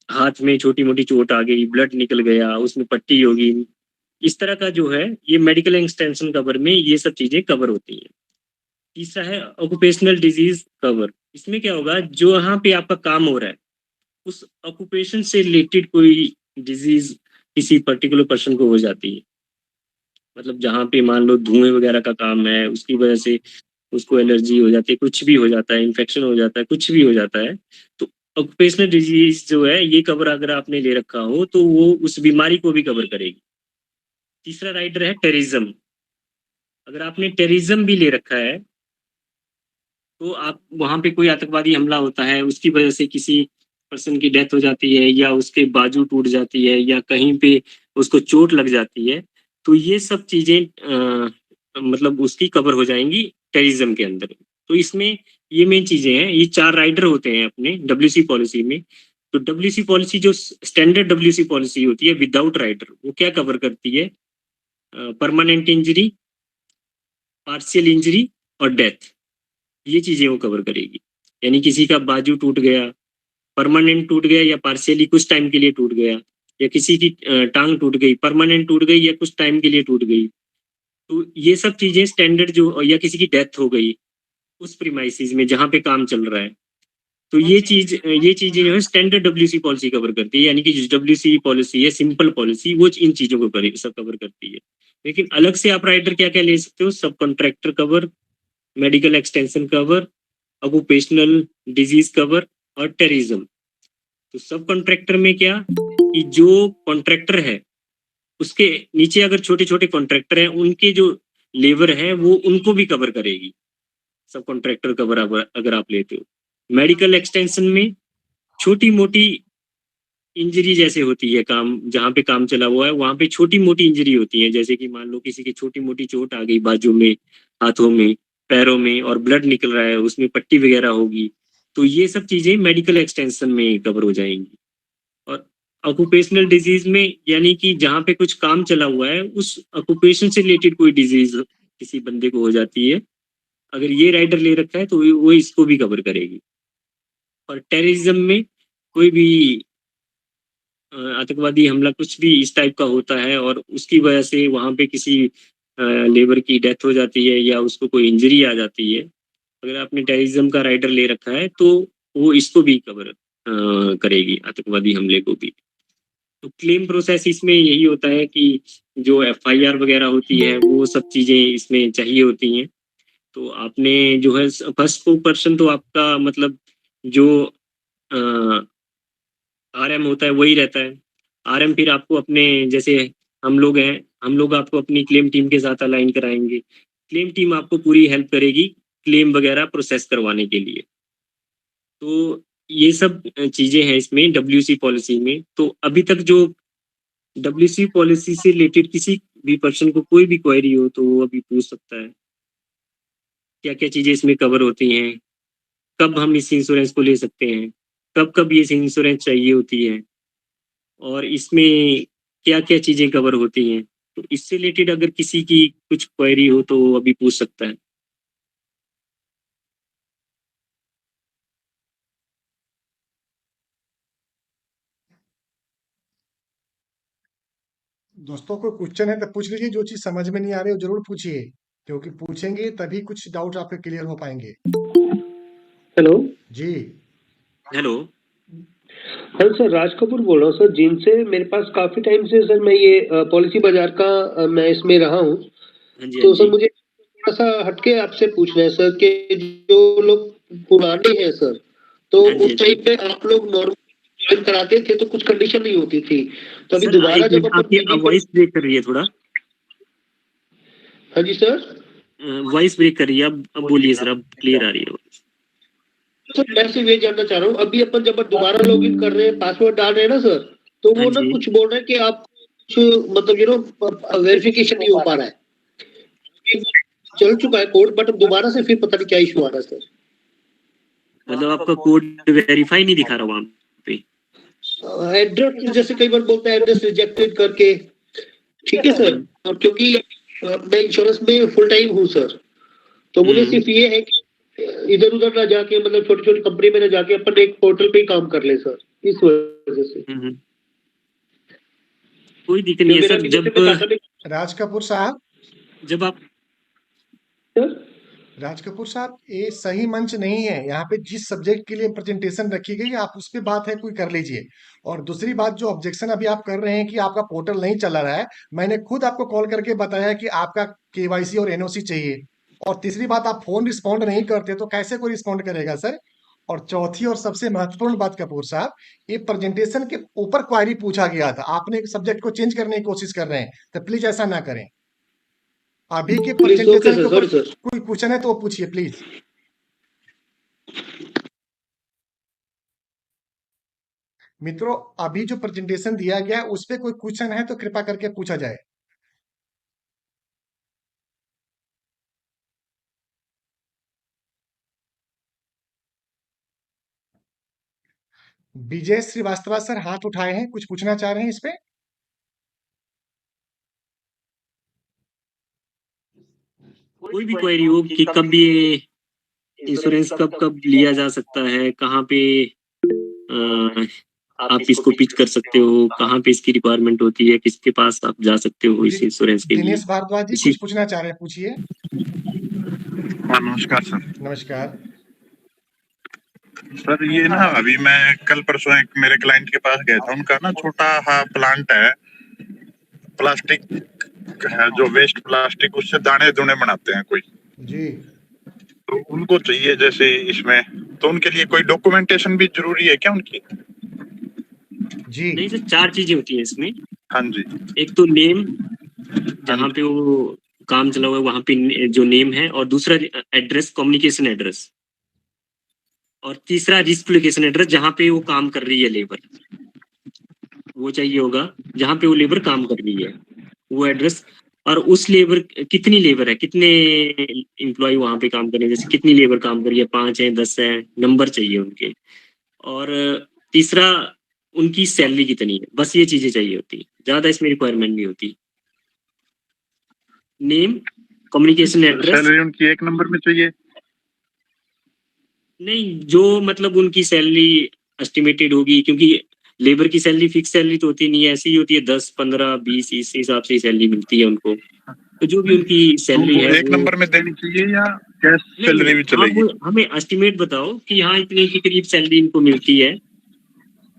हाथ में छोटी मोटी चोट आ गई, ब्लड निकल गया, उसमें पट्टी होगी, इस तरह का जो है ये मेडिकल एक्सटेंशन कवर में ये सब चीजें कवर होती हैं। तीसरा है ऑक्यूपेशनल डिजीज कवर। इसमें क्या होगा, जो यहाँ पे आपका काम हो रहा है उस ऑक्यूपेशन से रिलेटेड कोई डिजीज किसी पर्टिकुलर पर्सन को हो जाती है, मतलब जहाँ पे मान लो धुएं वगैरह का काम है, उसकी वजह से उसको एलर्जी हो जाती है, कुछ भी हो जाता है, इन्फेक्शन हो जाता है, कुछ भी हो जाता है, तो ऑक्यूपेशनल डिजीज जो है ये कवर अगर आपने ले रखा हो तो वो उस बीमारी को भी कवर करेगी। तीसरा राइडर है टेररिज्म। अगर आपने टेररिज्म भी ले रखा है तो आप वहां पे कोई आतंकवादी हमला होता है, उसकी वजह से किसी पर्सन की डेथ हो जाती है, या उसके बाजू टूट जाती है, या कहीं पे उसको चोट लग जाती है, तो ये सब चीजें मतलब उसकी कवर हो जाएंगी टेररिज्म के अंदर। तो इसमें ये मेन चीजें हैं, ये 4 राइडर होते हैं अपने डब्ल्यूसी पॉलिसी में। तो डब्ल्यूसी पॉलिसी जो स्टैंडर्ड डब्ल्यूसी पॉलिसी होती है विदाउट राइडर, वो क्या कवर करती है? परमानेंट इंजरी, पार्शियल इंजरी और डेथ, ये चीजें वो कवर करेगी। यानी किसी का बाजू टूट गया, परमानेंट टूट गया या पार्शियली कुछ टाइम के लिए टूट गया, या किसी की टांग टूट गई, परमानेंट टूट गई या कुछ टाइम के लिए टूट गई, तो ये सब चीजें स्टैंडर्ड जो, या किसी की डेथ हो गई उस प्रीमाइसिस में जहाँ पे काम चल रहा है, तो ये चीजें जो है स्टैंडर्ड डब्ल्यूसी पॉलिसी कवर करती है। यानी कि जो डब्ल्यूसी पॉलिसी है सिंपल पॉलिसी, वो इन चीजों को सब कवर करती है। लेकिन अलग से आप राइडर क्या क्या ले सकते हो? सब contractor cover, medical extension cover, occupational disease cover और टेररिज्म। तो सब कॉन्ट्रैक्टर में क्या कि जो कॉन्ट्रैक्टर है उसके नीचे अगर छोटे छोटे कॉन्ट्रैक्टर हैं, उनके जो लेबर है वो उनको भी कवर करेगी सब कॉन्ट्रैक्टर कवर अगर आप लेते हो। मेडिकल एक्सटेंशन में छोटी मोटी इंजरी जैसे होती है, काम जहाँ पे काम चला हुआ है वहां पे छोटी मोटी इंजरी होती है, जैसे कि मान लो किसी की छोटी मोटी चोट आ गई बाजू में, हाथों में, पैरों में, और ब्लड निकल रहा है, उसमें पट्टी वगैरह होगी, तो ये सब चीजें मेडिकल एक्सटेंशन में कवर हो जाएंगी। और ऑक्यूपेशनल डिजीज में यानी कि जहाँ पे कुछ काम चला हुआ है उस ऑक्यूपेशन से रिलेटेड कोई डिजीज किसी बंदे को हो जाती है, अगर ये राइडर ले रखा है तो वो इसको भी कवर करेगी। और टेररिज्म में कोई भी आतंकवादी हमला कुछ भी इस टाइप का होता है और उसकी वजह से वहां पे किसी लेबर की डेथ हो जाती है या उसको कोई इंजरी आ जाती है, अगर आपने टेररिज्म का राइडर ले रखा है तो वो इसको भी कवर करेगी, आतंकवादी हमले को भी। तो क्लेम प्रोसेस इसमें यही होता है कि जो एफआईआर वगैरह होती है वो सब चीजें इसमें चाहिए होती हैं। तो आपने जो है फर्स्ट पर्सन तो आपका मतलब जो आरएम होता है वही रहता है। आरएम फिर आपको अपने, जैसे हम लोग हैं, हम लोग आपको अपनी क्लेम टीम के साथ अलाइन कराएंगे, क्लेम टीम आपको पूरी हेल्प करेगी क्लेम वगैरह प्रोसेस करवाने के लिए। तो ये सब चीजें हैं इसमें डब्ल्यूसी पॉलिसी में। तो अभी तक जो डब्ल्यूसी पॉलिसी से रिलेटेड किसी भी पर्सन को कोई भी क्वेरी हो तो वो अभी पूछ सकता है, क्या क्या चीजें इसमें कवर होती हैं, कब हम इस इंश्योरेंस को ले सकते हैं, कब कब ये इंश्योरेंस चाहिए होती है, और इसमें क्या क्या चीजें कवर होती हैं। तो इससे रिलेटेड अगर किसी की कुछ क्वेरी हो तो वो अभी पूछ सकता है। दोस्तों को क्वेश्चन है तो पूछ लीजिए, जो चीज समझ में नहीं आ रही हो जरूर पूछिए, क्योंकि पूछेंगे तभी कुछ डाउट आपके क्लियर हो पाएंगे। हेलो। जी। हेलो। हाँ सर, राज कपूर बोल रहा हूँ सर, जिनसे मेरे पास काफी टाइम से सर मैं ये पॉलिसी बाजार का मैं इसमें रहा हूँ। हाँ जी, हाँ तो सर जी। मुझे थोड़ा सा हटके आपसे पूछना है सर कि जो लोग पुराने हैं सर, तो हाँ जी, हाँ उस जी। टाइम पे आप लोग नॉर्मल ज्वाइन कराते थे तो कुछ कंडीशन नहीं होती थी, तो अभी सर दोबारा एक जब मिनट, अपन आपकी मेडिकल। वॉइस ब्रेक कर रही है थोड़ा। हाँ जी सर। वॉइस ब्रेक कर रही है, अब बोलिए सर, अब क्लियर आ रही है। तो सर मैं सिर्फ ये जानना चाह रहा हूँ, अभी अपन जब दोबारा लॉग इन कर रहे हैं, पासवर्ड डाल रहे हैं ना सर, तो हाँ वो ना जी। कुछ बोल रहे हैं कि आप कुछ मतलब वेरिफिकेशन नहीं हो पा रहा है। एक बार चल चुका है कोड, बट दोबारा से फिर पता नहीं क्या इशू आ रहा है सर। मतलब आपका कोड वेरीफाई नहीं दिखा रहा वहां पे? एड्रेस जैसे कई बार बोलता है एड्रेस रिजेक्टेड करके। ठीक है सर। और क्योंकि मैं इंश्योरेंस में फुल टाइम हूँ सर, तो मुझे सिर्फ ये है कि इधर उधर ना जाके, मतलब छोटी छोटी कंपनी में ना जाके अपन एक पोर्टल पे ही काम कर ले सर, इस वजह से। कोई दिक्कत नहीं क्योंकि है मेरा सर। भी जैसे मैं टाटा में राज कपूर साहब, जब आप सर। राज कपूर साहब, ये सही मंच नहीं है। यहाँ पे जिस सब्जेक्ट के लिए प्रेजेंटेशन रखी गई है आप उस पे बात है कोई कर लीजिए। और दूसरी बात, जो ऑब्जेक्शन अभी आप कर रहे हैं कि आपका पोर्टल नहीं चला रहा है, मैंने खुद आपको कॉल करके बताया कि आपका केवाईसी और एनओसी चाहिए। और तीसरी बात, आप फोन रिस्पॉन्ड नहीं करते तो कैसे कोई रिस्पॉन्ड करेगा सर। और चौथी और सबसे महत्वपूर्ण बात कपूर साहब, ये प्रेजेंटेशन के ऊपर क्वारी पूछा गया था, आपने सब्जेक्ट को चेंज करने की कोशिश कर रहे हैं, तो प्लीज ऐसा ना करें। अभी के प्लीज ओके प्रेजेंटेशन के सर, ऊपर सॉरी सर। कोई क्वेश्चन है तो वो पूछिए प्लीज। मित्रों, अभी जो प्रेजेंटेशन दिया गया है उस पे कोई क्वेश्चन है तो कृपा करके पूछा जाए। विजय श्रीवास्तव सर हाथ उठाए हैं, कुछ पूछना चाह रहे हैं इस पे? कोई भी क्वेरी हो कि कब ये इंश्योरेंस कब कब लिया जा सकता है, कहाँ पे आप इसको पिच कर सकते हो, कहाँ पे इसकी रिक्वायरमेंट होती है, किसके पास आप जा सकते हो इस इंश्योरेंस के लिए। दिनेश भारद्वाज जी इसी कुछ पूछना चाह रहे हैं, पूछिए। हाँ नमस्कार सर। नमस्कार। सर ये ना अभी मैं कल परसों एक मेरे क्लाइंट के पास गया था, उनका ना छोटा हाँ प्लांट है, प्लास्टिक है, जो वेस्ट प्लास्टिक उससे दाने दुने बनाते हैं कोई, जी तो उनको चाहिए जैसे इसमें, तो उनके लिए कोई डॉक्यूमेंटेशन भी जरूरी है क्या उनकी? जी नहीं सर, 4 चीजें होती हैं इसमें। हाँ जी। एक तो नेम, जहाँ पे वो काम चला हुआ है वहाँ पे जो नेम है, और दूसरा एड्रेस, कम्युनिकेशन एड्रेस, और तीसरा रिस्क लोकेशन एड्रेस जहाँ पे वो काम कर रही है लेबर, वो चाहिए होगा जहाँ पे वो लेबर काम कर रही है वो एड्रेस, और उस लेबर कितनी लेबर है, कितने एम्प्लॉय वहाँ पे काम कर रहे हैं, जैसे कितनी लेबर काम कर रही है, 5 है 10 है, नंबर चाहिए उनके। और तीसरा उनकी सैलरी कितनी है, बस ये चीजें चाहिए होती, ज्यादा इसमें रिक्वायरमेंट नहीं होती। नेम, कम्युनिकेशन एड्रेस, सैलरी उनकी एक नंबर में चाहिए? नहीं जो मतलब उनकी सैलरी एस्टिमेटेड होगी, क्योंकि लेबर की सैलरी फिक्स सैलरी तो होती नहीं है, ऐसी ही होती है 10 15 20 इस हिसाब से सैलरी मिलती है उनको। तो जो भी उनकी सैलरी तो है एक वो, नंबर में देनी चाहिए या कैश नहीं सैलरी भी आप चलेगी? हमें एस्टिमेट बताओ कि हाँ इतने के करीब सैलरी इनको मिलती है।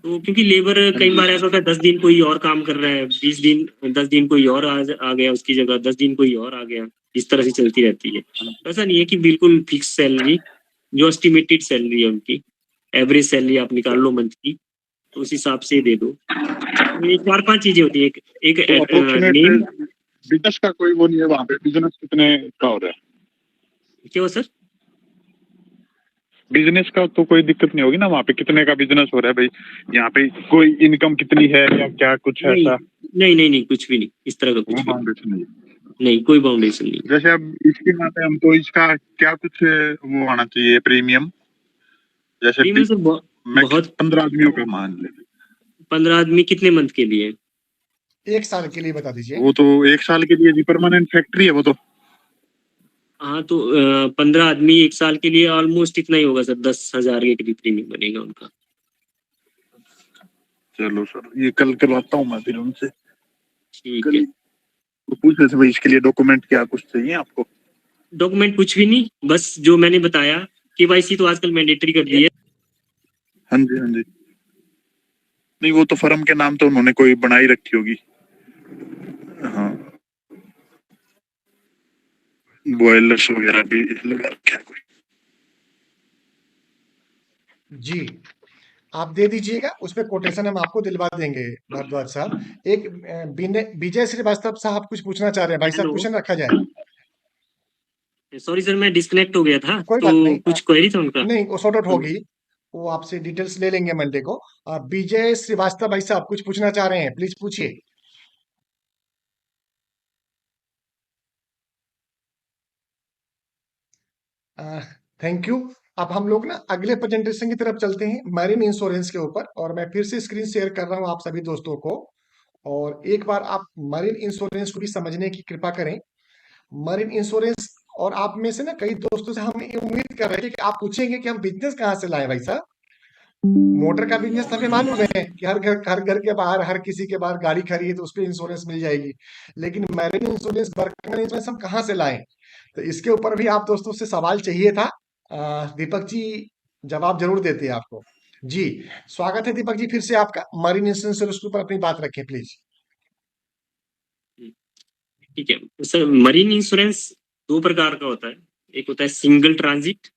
तो क्योंकि लेबर कई बार ऐसा होता है 10 दिन कोई और काम कर रहा है, 20 दिन 10 दिन कोई और आ गया उसकी जगह, 10 दिन कोई और आ गया, इस तरह से चलती रहती है। ऐसा नहीं है कि बिल्कुल फिक्स सैलरी, जो एस्टिमेटेड सैलरी है उनकी, एवरेज सैलरी आप निकाल लो मंथ की, तो उस हिसाब से दे दो। तो ये 4-5 चीजें होती है, एक तो अप्रोक्सीमेट नेम। बिजनेस का कोई वो नहीं है वहाँ पे, बिजनेस कितने का हो रहा है? क्या हो सर? बिजनेस का तो कोई दिक्कत नहीं होगी ना वहाँ पे, कितने का बिजनेस हो रहा है भाई, यहाँ पे कोई इनकम कितनी है या क्या कुछ नहीं ऐसा? नहीं कुछ भी नहीं, इस तरह का वो कुछ भी फाउंडेशन नहीं? नहीं, कोई बाउंडेशन नहीं। जैसे अब इसकी बात है हम, तो इसका क्या कुछ वो आना चाहिए प्रीमियम? जैसे प्रीमियम सर मैक्स बहुत 15 आदमियों का मान ले, 15 आदमी कितने मंथ के लिए? 1 साल के लिए बता दीजिए। वो तो 1 साल के लिए जी, परमानेंट फैक्ट्री है वो तो। हाँ तो 15 आदमी 1 साल के लिए ऑलमोस्ट इतना ही होगा सर, 10,000 के करीब प्रीमियम बनेगा उनका। चलो सर, ये कल करवाता हूँ मैं फिर उनसे। ठीक है। तो पूछ रहे थे भाई इसके लिए डॉक्यूमेंट क्या कुछ चाहिए आपको? डॉक्यूमेंट कुछ भी नहीं, बस जो मैंने बताया, केवाईसी तो आजकल मैंडेटरी कर दी है। हाँ जी हाँ जी। नहीं वो तो फर्म के नाम तो उन्होंने कोई बनाई रखी होगी। हाँ, बॉयलर्स वगैरह भी लगा रखे हैं कोई। जी आप दे दीजिएगा, उस पे कोटेशन हम आपको दिलवा देंगे भारद्वाज साहब। एक विजय श्रीवास्तव साहब कुछ पूछना चाह रहे हैं, भाई साहब हेलो, क्वेश्चन रखा जाए। सॉरी सर मैं डिस्कनेक्ट हो गया था, कोई तो बात नहीं, कुछ क्वेरी था उनका। नहीं वो सॉर्ट आउट तो होगी, वो आपसे डिटेल्स ले लेंगे मंडे को। विजय श्रीवास्तव भाई साहब कुछ पूछना चाह रहे हैं, प्लीज पूछिए। Thank you. अब हम लोग ना अगले प्रेजेंटेशन की तरफ चलते हैं, मैरिन इंश्योरेंस के ऊपर, और मैं फिर से स्क्रीन शेयर कर रहा हूं आप सभी दोस्तों को, और एक बार आप मरीन इंश्योरेंस को भी समझने की कृपा करें। मरीन इंश्योरेंस, और आप में से ना कई दोस्तों से हम ये उम्मीद कर रहे थे कि आप पूछेंगे कि हम बिजनेस कहाँ से लाएं भाई साहब। मोटर का बिजनेस हमें मालूम है कि हर घर के बाहर, हर किसी के बाहर गाड़ी खड़ी है तो उस पर इंश्योरेंस मिल जाएगी, लेकिन मैरिन इंश्योरेंस, वर्कमैन इंश्योरेंस हम कहाँ से लाएं? तो इसके ऊपर भी आप दोस्तों से सवाल चाहिए था। दीपक जी जवाब जरूर देते हैं आपको। जी स्वागत है दीपक जी, फिर से आपका। मरीन इंश्योरेंस के ऊपर अपनी बात रखें प्लीज। ठीक है सर, मरीन इंश्योरेंस 2 प्रकार का होता है, एक होता है सिंगल ट्रांजिट,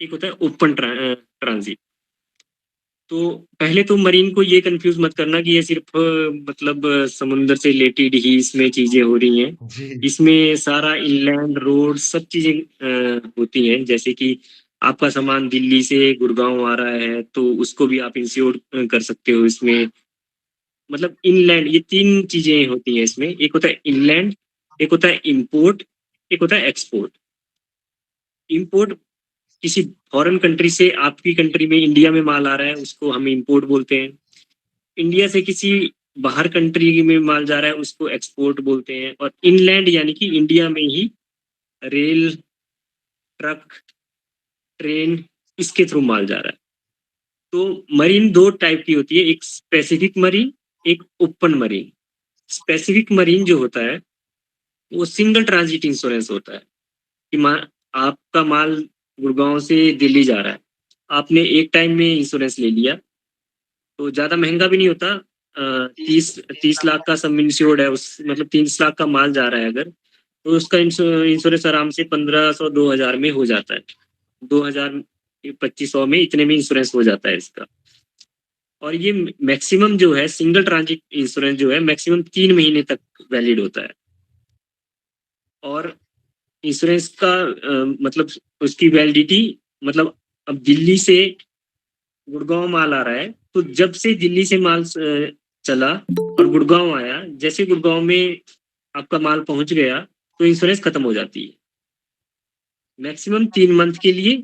एक होता है ओपन ट्रांजिट। तो पहले तो मरीन को ये कंफ्यूज मत करना कि ये सिर्फ मतलब समुद्र से रिलेटेड ही इसमें चीजें हो रही हैं। जी इसमें सारा इनलैंड रोड सब चीजें होती हैं, जैसे कि आपका सामान दिल्ली से गुड़गांव आ रहा है तो उसको भी आप इंश्योर कर सकते हो इसमें। मतलब इनलैंड, ये 3 चीजें होती हैं इसमें, एक होता है इनलैंड, एक होता है इंपोर्ट, एक होता है एक्सपोर्ट। इंपोर्ट किसी फॉरेन कंट्री से आपकी कंट्री में इंडिया में माल आ रहा है, उसको हम इंपोर्ट बोलते हैं। इंडिया से किसी बाहर कंट्री में माल जा रहा है, उसको एक्सपोर्ट बोलते हैं। और इनलैंड यानी कि इंडिया में ही रेल, ट्रक, ट्रेन, इसके थ्रू माल जा रहा है। तो मरीन दो टाइप की होती है, एक स्पेसिफिक मरीन, एक ओपन मरीन। स्पेसिफिक मरीन जो होता है वो सिंगल ट्रांजिट इंश्योरेंस होता है कि आपका माल गुड़गांव से दिल्ली जा रहा है, आपने एक टाइम में इंश्योरेंस ले लिया, तो ज़्यादा महंगा भी नहीं होता। 30 लाख का सम इंश्योर्ड है, उस मतलब 30 लाख का माल जा रहा है अगर, तो उसका इंश्योरेंस आराम से 1500-2000 में हो जाता है। 2000-2500 में, इतने में इंश्योरेंस हो जाता है इसका। और ये मैक्सिमम जो है सिंगल ट्रांजिट इंश्योरेंस जो है मैक्सिमम 3 महीने तक वैलिड होता है। और इंश्योरेंस का मतलब उसकी वैलिडिटी, मतलब अब दिल्ली से गुड़गांव माल आ रहा है, तो जब से दिल्ली से माल चला और गुड़गांव आया, जैसे गुड़गांव में आपका माल पहुंच गया तो इंश्योरेंस खत्म हो जाती है मैक्सिमम 3 मंथ के लिए।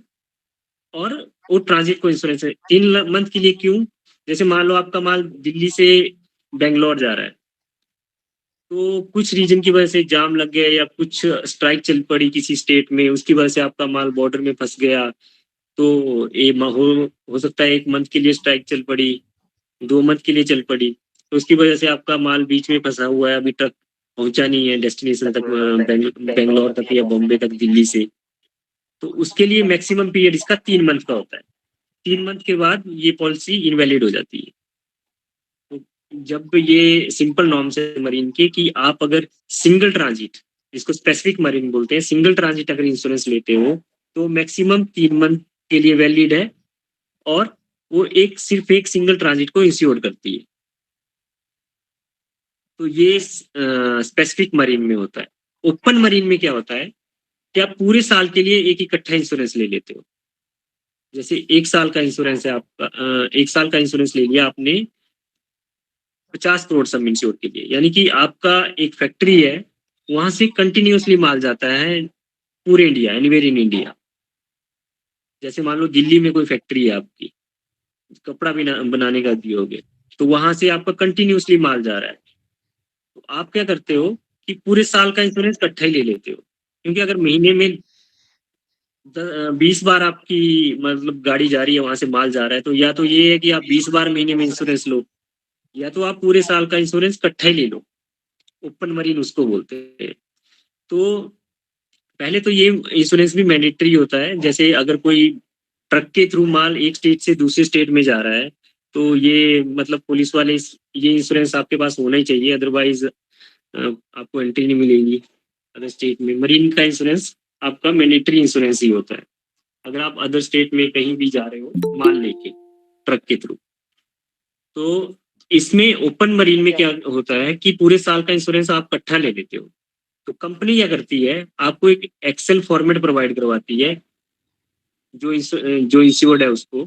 और वो ट्रांजिट को इंश्योरेंस है 3 मंथ के लिए। क्यों? जैसे मान लो आपका माल दिल्ली से बेंगलोर जा रहा है, तो कुछ रीजन की वजह से जाम लग गया या कुछ स्ट्राइक चल पड़ी किसी स्टेट में, उसकी वजह से आपका माल बॉर्डर में फंस गया, तो ये हो सकता है 1 मंथ के लिए स्ट्राइक चल पड़ी, 2 मंथ के लिए चल पड़ी, तो उसकी वजह से आपका माल बीच में फंसा हुआ है, अभी तक पहुंचा नहीं है डेस्टिनेशन तक, बेंगलोर तक या बॉम्बे तक दिल्ली से। तो उसके लिए मैक्सिमम पीरियड इसका 3 मंथ का होता है। 3 मंथ के बाद ये पॉलिसी इनवैलिड हो जाती है। तो जब ये सिंपल नॉर्म्स है मरीन के कि आप अगर सिंगल ट्रांजिट, जिसको स्पेसिफिक मरीन बोलते हैं, सिंगल ट्रांजिट अगर इंश्योरेंस लेते हो तो मैक्सिमम 3 मंथ के लिए वैलिड है, और वो सिर्फ एक सिंगल ट्रांजिट को इंश्योर करती है। तो ये स्पेसिफिक मरीन में होता है। ओपन मरीन में क्या होता है कि आप पूरे साल के लिए एक इकट्ठा इंश्योरेंस ले लेते हो। जैसे 1 साल का इंश्योरेंस है आपका, 1 साल का इंश्योरेंस ले लिया आपने 50 करोड़ सम इंश्योर के लिए, यानी कि आपका एक फैक्ट्री है, वहां से कंटिन्यूअसली माल जाता है पूरे इंडिया, एनीवेयर इन इंडिया। जैसे मान लो दिल्ली में कोई फैक्ट्री है आपकी, कपड़ा बनाने का दियोगे, तो वहां से आपका कंटिन्यूअसली माल जा रहा है, तो आप क्या करते हो कि पूरे साल का इंश्योरेंस इकट्ठा ही ले लेते हो। क्योंकि अगर महीने में 20 बार आपकी मतलब गाड़ी जा रही है, वहां से माल जा रहा है, तो या तो ये है कि आप 20 बार महीने में इंश्योरेंस लो, या तो आप पूरे साल का इंश्योरेंस इकट्ठा ही ले लो। ओपन मरीन उसको बोलते हैं। तो पहले तो ये इंश्योरेंस भी मैंडेटरी होता है। जैसे अगर कोई ट्रक के थ्रू माल एक स्टेट से दूसरे स्टेट में जा रहा है, तो ये मतलब पुलिस वाले ये इंश्योरेंस आपके पास होना ही चाहिए, अदरवाइज आपको एंट्री नहीं मिलेगी अदर स्टेट में। मरीन का इंश्योरेंस आपका मैंडेटरी इंश्योरेंस ही होता है अगर आप अदर स्टेट में कहीं भी जा रहे हो माल लेके ट्रक के थ्रू। तो इसमें ओपन मरीन में क्या होता है कि पूरे साल का इंश्योरेंस आप इकट्ठा ले लेते हो। तो कंपनी क्या करती है, आपको एक एक्सेल फॉर्मेट प्रोवाइड करवाती है जो इंश्योर्ड है उसको।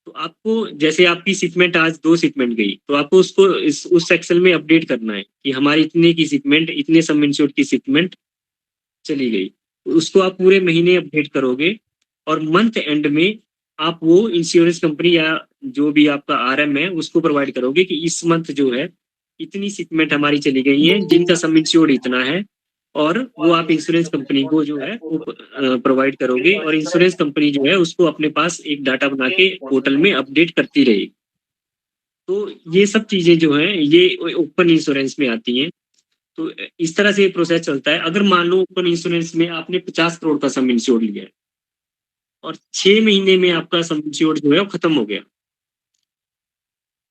तो आपको जैसे आपकी शिपमेंट आज 2 शिपमेंट गई, तो आपको उसको उस एक्सेल में अपडेट करना है कि हमारी इतने की शिपमेंट, इतने सम इंश्योर्ड की शिपमेंट चली गई। उसको आप पूरे महीने अपडेट करोगे, और मंथ एंड में आप वो इंश्योरेंस कंपनी या जो भी आपका आरएम है उसको प्रोवाइड करोगे कि इस मंथ जो है इतनी शिपमेंट हमारी चली गई है जिनका सम इंश्योर्ड इतना है, और वो आप इंश्योरेंस कंपनी को जो है वो प्रोवाइड करोगे, और इंश्योरेंस कंपनी जो है उसको अपने पास एक डाटा बना के पोर्टल में अपडेट करती रहेगी। तो ये सब चीजें जो हैं ये ओपन इंश्योरेंस में आती हैं। तो इस तरह से प्रोसेस चलता है। अगर मान लो ओपन इंश्योरेंस में आपने 50 करोड़ का सम इंश्योर्ड लिया है और 6 महीने में आपका सम इंश्योर्ड जो है वो खत्म हो गया,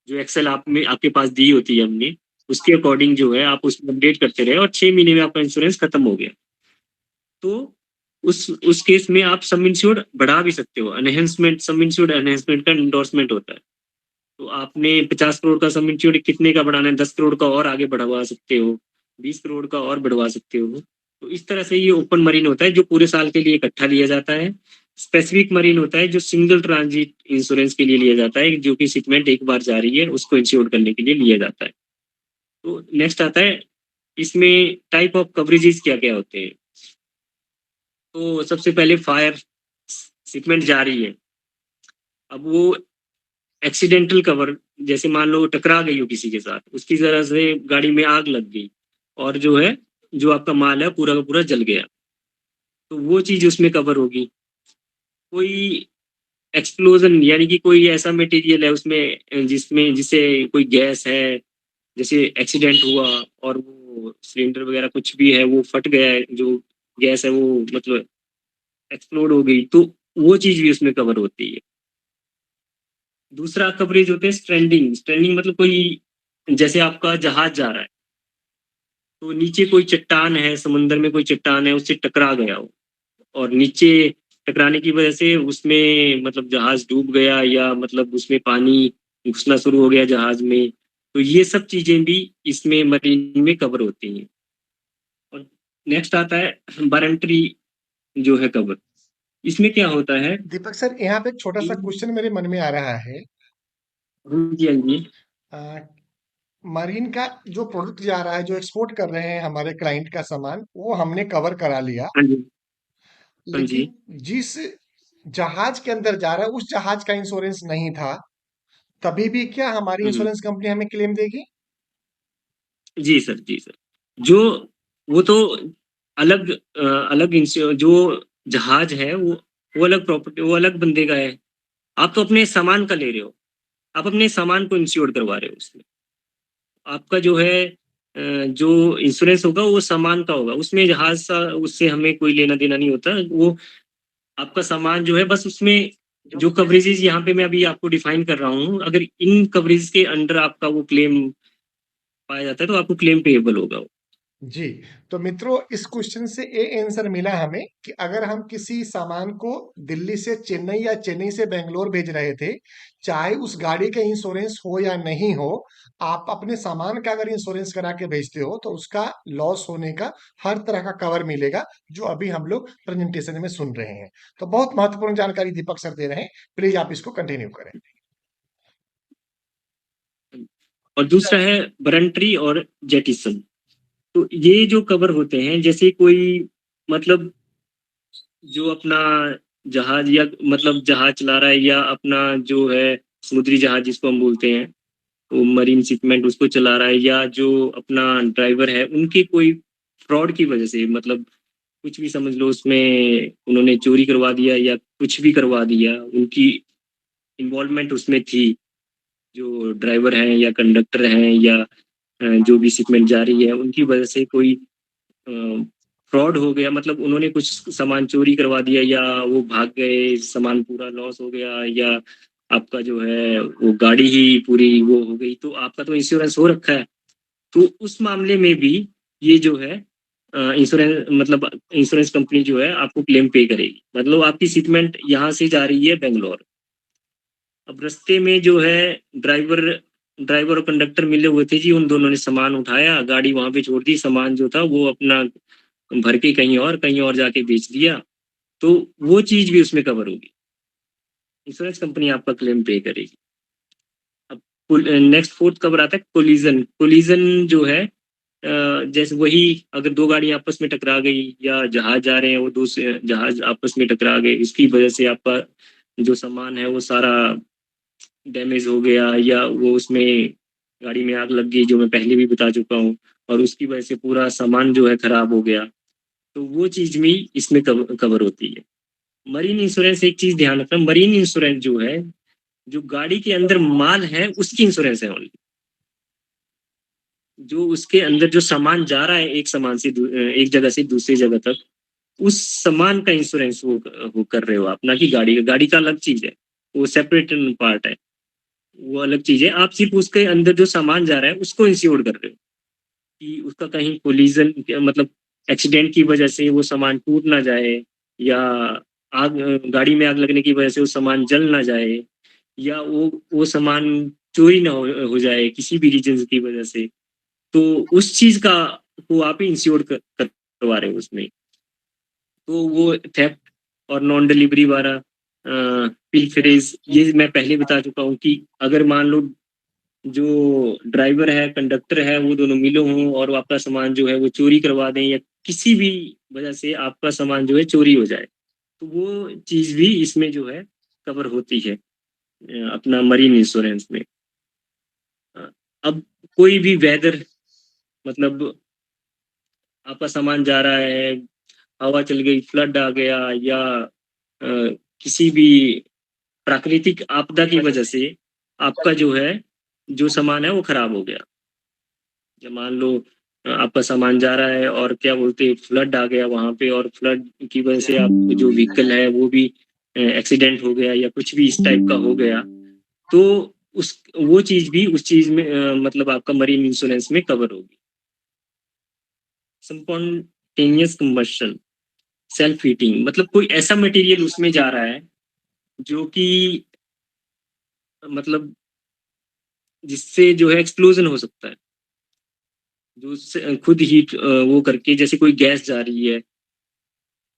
जो एक्सेल आपके पास दी होती है हमने, उसके अकॉर्डिंग जो है आप उसमें अपडेट करते रहे और 6 महीने में आपका इंश्योरेंस खत्म हो गया, तो उस केस में आप सम इंश्योर्ड बढ़ा भी सकते हो। एनहेंसमेंट, सम इंश्योर्ड एनहेंसमेंट का इंडोर्समेंट होता है। तो आपने 50 करोड़ का सम इंश्योर्ड कितने का बढ़ाना है, 10 करोड़ का और आगे बढ़वा सकते हो, 20 करोड़ का और बढ़वा सकते हो। तो इस तरह से ये ओपन मरीन होता है जो पूरे साल के लिए इकट्ठा लिया जाता है। स्पेसिफिक मरीन होता है जो सिंगल ट्रांजिट इंश्योरेंस के लिए लिया जाता है, जो कि शिपमेंट एक बार जा रही है उसको इंश्योर करने के लिए लिया जाता है। तो नेक्स्ट आता है इसमें टाइप ऑफ कवरेजेस क्या क्या होते हैं। तो सबसे पहले फायर, शिपमेंट जा रही है, अब वो एक्सीडेंटल कवर, जैसे मान लो टकरा गई हो किसी के साथ, उसकी तरह से गाड़ी में आग लग गई और जो है जो आपका माल है पूरा का पूरा जल गया, तो वो चीज उसमें कवर होगी। कोई एक्सप्लोजन यानी कि कोई ऐसा मटेरियल है उसमें जिसमें जिससे कोई गैस है, जैसे एक्सीडेंट हुआ और वो सिलेंडर वगैरह कुछ भी है वो फट गया है, जो गैस है वो मतलब एक्सप्लोड हो गई, तो वो चीज भी उसमें कवर होती है। दूसरा कवरेज होते हैं स्ट्रैंडिंग। स्ट्रैंडिंग मतलब कोई, जैसे आपका जहाज जा रहा है तो नीचे कोई चट्टान है, समुंदर में कोई चट्टान है, उससे टकरा गया हो और नीचे टकराने की वजह से उसमें मतलब जहाज डूब गया या मतलब उसमें पानी घुसना शुरू हो गया जहाज में, तो ये सब चीजें भी इसमें मरीन में कवर होती हैं। और नेक्स्ट आता है वारंटी जो है कवर। इसमें क्या होता है दीपक सर, यहाँ पे एक छोटा सा क्वेश्चन मेरे मन में आ रहा है। जी हाँ जी। मरीन का जो प्रोडक्ट जा रहा है, जो एक्सपोर्ट कर रहे हैं हमारे क्लाइंट का सामान, वो हमने कवर करा लिया, हाँ जी। हाँ जी। लेकिन जिस जहाज के अंदर जा रहा है उस जहाज का इंश्योरेंस नहीं था, तभी भी क्या हमारी हम्म, इंश्योरेंस कंपनी हमें क्लेम देगी? जी सर, जी सर। जो वो तो अलग अलग जो जहाज है वो अलग प्रॉपर्टी, वो अलग बंदे का है। आप तो अपने सामान का ले रहे हो, आप अपने सामान को इंश्योर करवा रहे हो उसमें। आपका जो है जो इंश्योरेंस होगा वो सामान का होगा, उसमें जहाज सा उससे हमें कोई लेना देना नहीं होता। वो आपका सामान जो है बस उसमें जो कवरेजेस यहाँ पे मैं अभी आपको डिफाइन कर रहा हूँ, अगर इन कवरेज के अंडर आपका वो क्लेम पाया जाता है तो आपको क्लेम पेएबल होगा वो। जी, तो मित्रों, इस क्वेश्चन से ये आंसर मिला हमें कि अगर हम किसी सामान को दिल्ली से चेन्नई या चेन्नई से बेंगलोर भेज रहे थे, चाहे उस गाड़ी का इंश्योरेंस हो या नहीं हो, आप अपने सामान का अगर इंश्योरेंस करा के भेजते हो तो उसका लॉस होने का हर तरह का कवर मिलेगा, जो अभी हम लोग प्रेजेंटेशन में सुन रहे हैं। तो बहुत महत्वपूर्ण जानकारी दीपक सर दे रहे हैं। प्लीज आप इसको कंटिन्यू करें। और दूसरा है वारंटी और जेटिसन। तो ये जो कवर होते हैं, जैसे कोई मतलब जो अपना जहाज या मतलब जहाज चला रहा है या अपना जो है समुद्री जहाज जिसको हम बोलते हैं, वो मरीन शिपमेंट उसको चला रहा है, या जो अपना ड्राइवर है उनके कोई फ्रॉड की वजह से मतलब कुछ भी समझ लो उसमें उन्होंने चोरी करवा दिया या कुछ भी करवा दिया, उनकी इन्वॉल्वमेंट उसमें थी, जो ड्राइवर हैं या कंडक्टर हैं या जो भी शिपमेंट जा रही है उनकी वजह से कोई फ्रॉड हो गया, मतलब उन्होंने कुछ सामान चोरी करवा दिया या वो भाग गए, सामान पूरा लॉस हो गया, या आपका जो है वो गाड़ी ही पूरी वो हो गई, तो आपका तो इंश्योरेंस हो रखा है, तो उस मामले में भी ये जो है इंश्योरेंस मतलब इंश्योरेंस कंपनी जो है आपको क्लेम पे करेगी। मतलब आपकी शिपमेंट यहाँ से जा रही है बेंगलोर, अब रास्ते में जो है ड्राइवर ड्राइवर और कंडक्टर मिले हुए थे जी, उन दोनों ने सामान उठाया, गाड़ी वहां पे छोड़ दी, सामान जो था वो अपना भर के कहीं और जाके बेच दिया, तो वो चीज भी उसमें कवर होगी, इंश्योरेंस कंपनी आपका क्लेम पे करेगी। अब नेक्स्ट फोर्थ कवर आता है कोलिजन। कोलिजन जो है जैसे वही, अगर दो गाड़ी आपस में टकरा गई या जहाज जा रहे हैं वो दूसरे जहाज आपस में टकरा गए, इसकी वजह से आपका जो सामान है वो सारा डैमेज हो गया, या वो उसमें गाड़ी में आग लग गई जो मैं पहले भी बता चुका हूँ, और उसकी वजह से पूरा सामान जो है खराब हो गया, तो वो चीज भी इसमें कवर होती है। मरीन इंश्योरेंस, एक चीज ध्यान रखना, मरीन इंश्योरेंस जो है जो गाड़ी के अंदर माल है उसकी इंश्योरेंस है ओनली। जो उसके अंदर जो सामान जा रहा है एक सामान से एक जगह से दूसरी जगह तक, उस सामान का इंश्योरेंस वो कर रहे हो आप, ना कि गाड़ी का। गाड़ी का अलग चीज है, वो सेपरेट पार्ट है, वो अलग चीज है। आप सिर्फ उसके अंदर जो सामान जा रहा है उसको इंश्योर कर रहे हो कि उसका कहीं कोलिजन मतलब एक्सीडेंट की वजह से वो सामान टूट ना जाए, या आग गाड़ी में आग लगने की वजह से वो सामान जल ना जाए, या वो सामान चोरी ना हो जाए किसी भी रीजन की वजह से, तो उस चीज का वो आप इंश्योर करवा रहे हो उसमें। तो वो थेफ्ट और नॉन डिलीवरी वाला पिलफरेज, ये मैं पहले बता चुका हूँ कि अगर मान लो जो ड्राइवर है कंडक्टर है वो दोनों मिले हों और आपका सामान जो है वो चोरी करवा दें, या किसी भी वजह से आपका सामान जो है चोरी हो जाए, तो वो चीज़ भी इसमें जो है कवर होती है अपना मरीन इंश्योरेंस में। अब कोई भी वेदर, मतलब आपका सामान जा रहा है, हवा चल गई, फ्लड आ गया, या किसी भी प्राकृतिक आपदा की वजह से आपका जो है जो सामान है वो खराब हो गया। जब मान लो आपका सामान जा रहा है और क्या बोलते हैं फ्लड आ गया वहाँ पे, और फ्लड की वजह से आप जो व्हीकल है वो भी एक्सीडेंट हो गया या कुछ भी इस टाइप का हो गया, तो उस वो चीज़ भी उस चीज़ में मतलब आपका मरीन इंश्योरेंस में कवर होगी। स्पॉन्टेनियस कंबशन, सेल्फ हीटिंग, मतलब कोई ऐसा मटेरियल उसमें जा रहा है जो कि मतलब जिससे जो है एक्सप्लोजन हो सकता है, जो खुद हीट वो करके, जैसे कोई गैस जा रही है,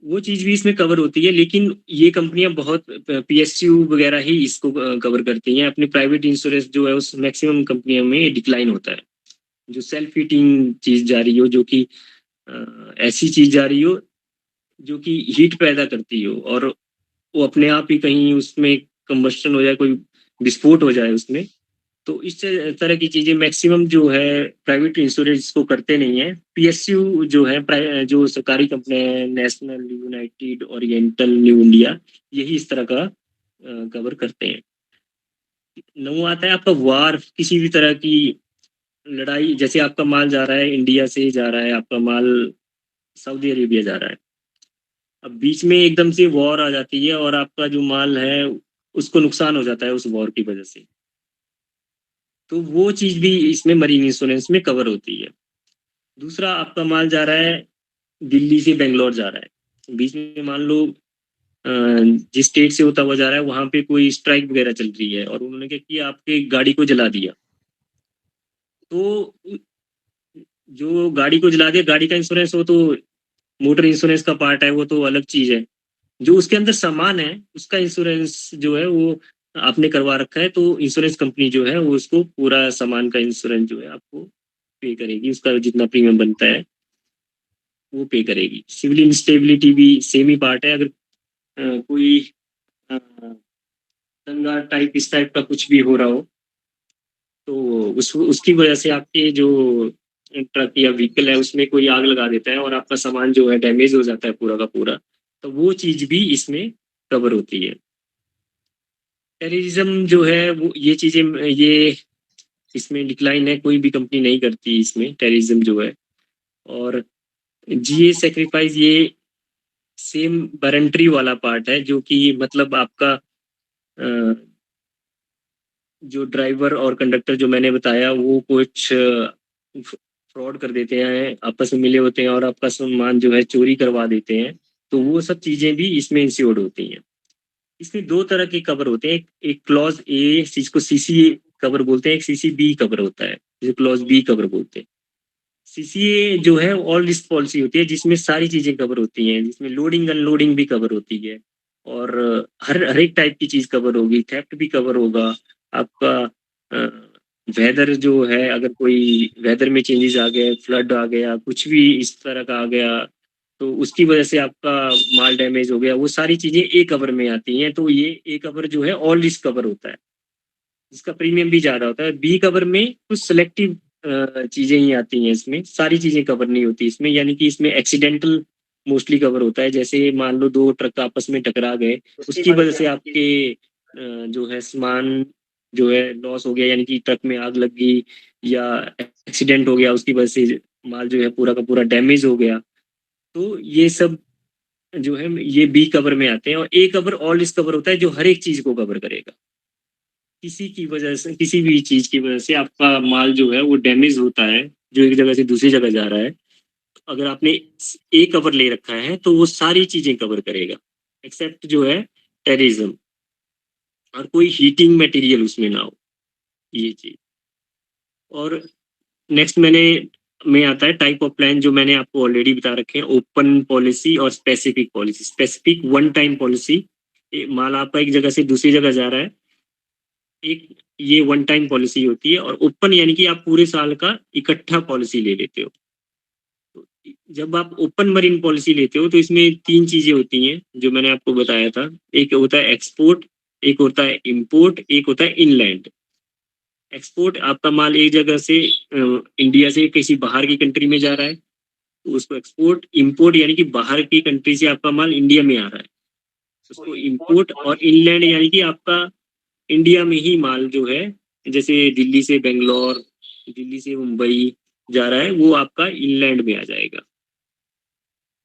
वो चीज़ भी इसमें कवर होती है। लेकिन ये कंपनियां बहुत पीएसयू वगैरह ही इसको कवर करती हैं। अपनी प्राइवेट इंश्योरेंस जो है उस मैक्सिमम कंपनियों में डिक्लाइन होता है। जो सेल्फ हीटिंग चीज़ जा रही हो, जो कि ऐसी चीज़ जा रही हो जो कि हीट पैदा करती हो और वो अपने आप ही कहीं उसमें कंबस्टन हो जाए, कोई विस्फोट हो जाए उसमें, तो इस तरह की चीज़ें मैक्सिमम जो है प्राइवेट इंश्योरेंस को करते नहीं है। पीएसयू जो है जो सरकारी कंपनी है, national United oriental new India, यही इस तरह का कवर करते हैं। नौ आता है आपका वार, किसी भी तरह की लड़ाई, जैसे आपका माल जा रहा है, इंडिया से जा रहा है आपका माल, सऊदी अरेबिया जा रहा है, अब बीच में एकदम से वॉर आ जाती है और आपका जो माल है उसको नुकसान हो जाता है उस वॉर की वजह से, तो वो चीज़ भी इसमें मरीन इंश्योरेंस में कवर होती है। दूसरा, आपका माल जा रहा है दिल्ली से बेंगलोर जा रहा है, बीच में मान लो जिस स्टेट से होता हुआ जा रहा है वहाँ पे कोई स्ट्राइक वगैरह चल रही है और उन्होंने क्या किया, आपके गाड़ी को जला दिया, तो जो गाड़ी को जला दिया, गाड़ी का इंश्योरेंस वो तो मोटर इंश्योरेंस का पार्ट है, वो तो अलग चीज़ है। जो उसके अंदर सामान है उसका इंश्योरेंस जो है वो आपने करवा रखा है, तो इंश्योरेंस कंपनी जो है वो उसको पूरा सामान का इंश्योरेंस जो है आपको पे करेगी, उसका जितना प्रीमियम बनता है वो पे करेगी। सिविल इंस्टेबिलिटी भी सेम ही पार्ट है। अगर कोई अ, दंगा टाइप इस टाइप का कुछ भी हो रहा हो, तो उसकी वजह से आपके जो ट्रक या व्हीकल है उसमें कोई आग लगा देता है और आपका सामान जो है डैमेज हो जाता है पूरा का पूरा, तो वो चीज़ भी इसमें कवर होती है। टेररिज्म जो है वो ये चीज़ें ये इसमें डिक्लाइन है, कोई भी कंपनी नहीं करती इसमें टेररिज्म जो है। और जीए सेक्रीफाइस ये सेम वारंटी वाला पार्ट है, जो कि मतलब आपका जो ड्राइवर और कंडक्टर जो मैंने बताया वो कुछ फ्रॉड कर देते हैं, आपस में मिले होते हैं और आपका सामान जो है चोरी करवा देते हैं, तो वो सब चीज़ें भी इसमें इंश्योर्ड होती हैं। इसमें दो तरह के कवर होते हैं, एक क्लॉज ए जिसको सीसीए कवर बोलते हैं, एक सीसीबी कवर होता है जिसे क्लॉज बी कवर बोलते हैं। सीसीए जो है ऑल रिस्क पॉलिसी होती है जिसमें सारी चीजें कवर होती हैं, जिसमें लोडिंग अनलोडिंग भी कवर होती है और हर एक टाइप की चीज कवर होगी, थेफ्ट भी कवर होगा आपका। वेदर जो है, अगर कोई वेदर में चेंजेस आ गए, फ्लड आ गया, कुछ भी इस तरह का आ गया, तो उसकी वजह से आपका माल डैमेज हो गया, वो सारी चीजें ए कवर में आती हैं। तो ये ए कवर जो है ऑल रिस्क कवर होता है, जिसका प्रीमियम भी ज़्यादा होता है। बी कवर में कुछ सिलेक्टिव चीज़ें ही आती हैं, इसमें सारी चीज़ें कवर नहीं होती इसमें, यानी कि इसमें एक्सीडेंटल मोस्टली कवर होता है। जैसे मान लो दो ट्रक आपस में टकरा गए, उसकी वजह से आपके जो है सामान जो है लॉस हो गया, यानी कि ट्रक में आग लग गई या एक्सीडेंट हो गया, उसकी वजह से माल जो है पूरा का पूरा डैमेज हो गया, तो ये सब जो है ये बी कवर में आते हैं। और A cover all risk cover होता है जो हर एक चीज़ को कवर करेगा। किसी की वजह से, किसी भी चीज की वजह से आपका माल जो है वो डैमेज होता है, जो एक जगह से दूसरी जगह जा रहा है, अगर आपने ए कवर ले रखा है तो वो सारी चीजें कवर करेगा एक्सेप्ट जो है टेररिज्म, और कोई हीटिंग मटेरियल उसमें ना हो, ये चीज। और नेक्स्ट में आता है टाइप ऑफ प्लान, जो मैंने आपको ऑलरेडी बता रखे हैं, ओपन पॉलिसी और specific policy. Specific one time policy, माल आपका एक जगह से दूसरी जगह जा रहा है, एक ये वन टाइम पॉलिसी होती है। और ओपन यानी कि आप पूरे साल का इकट्ठा पॉलिसी ले लेते हो। तो जब आप ओपन मरीन पॉलिसी लेते हो तो इसमें 3 चीज़ें होती हैं जो मैंने आपको बताया था। एक होता है एक्सपोर्ट, एक होता है इम्पोर्ट, एक होता है इनलैंड। एक्सपोर्ट आपका माल एक जगह से इंडिया से किसी बाहर की कंट्री में जा रहा है, तो उसको एक्सपोर्ट। इम्पोर्ट यानी कि बाहर की कंट्री से आपका माल इंडिया में आ रहा है, उसको इम्पोर्ट। और इनलैंड यानी कि आपका इंडिया में ही माल जो है, जैसे दिल्ली से बेंगलोर, दिल्ली से मुंबई जा रहा है, वो आपका इनलैंड में आ जाएगा।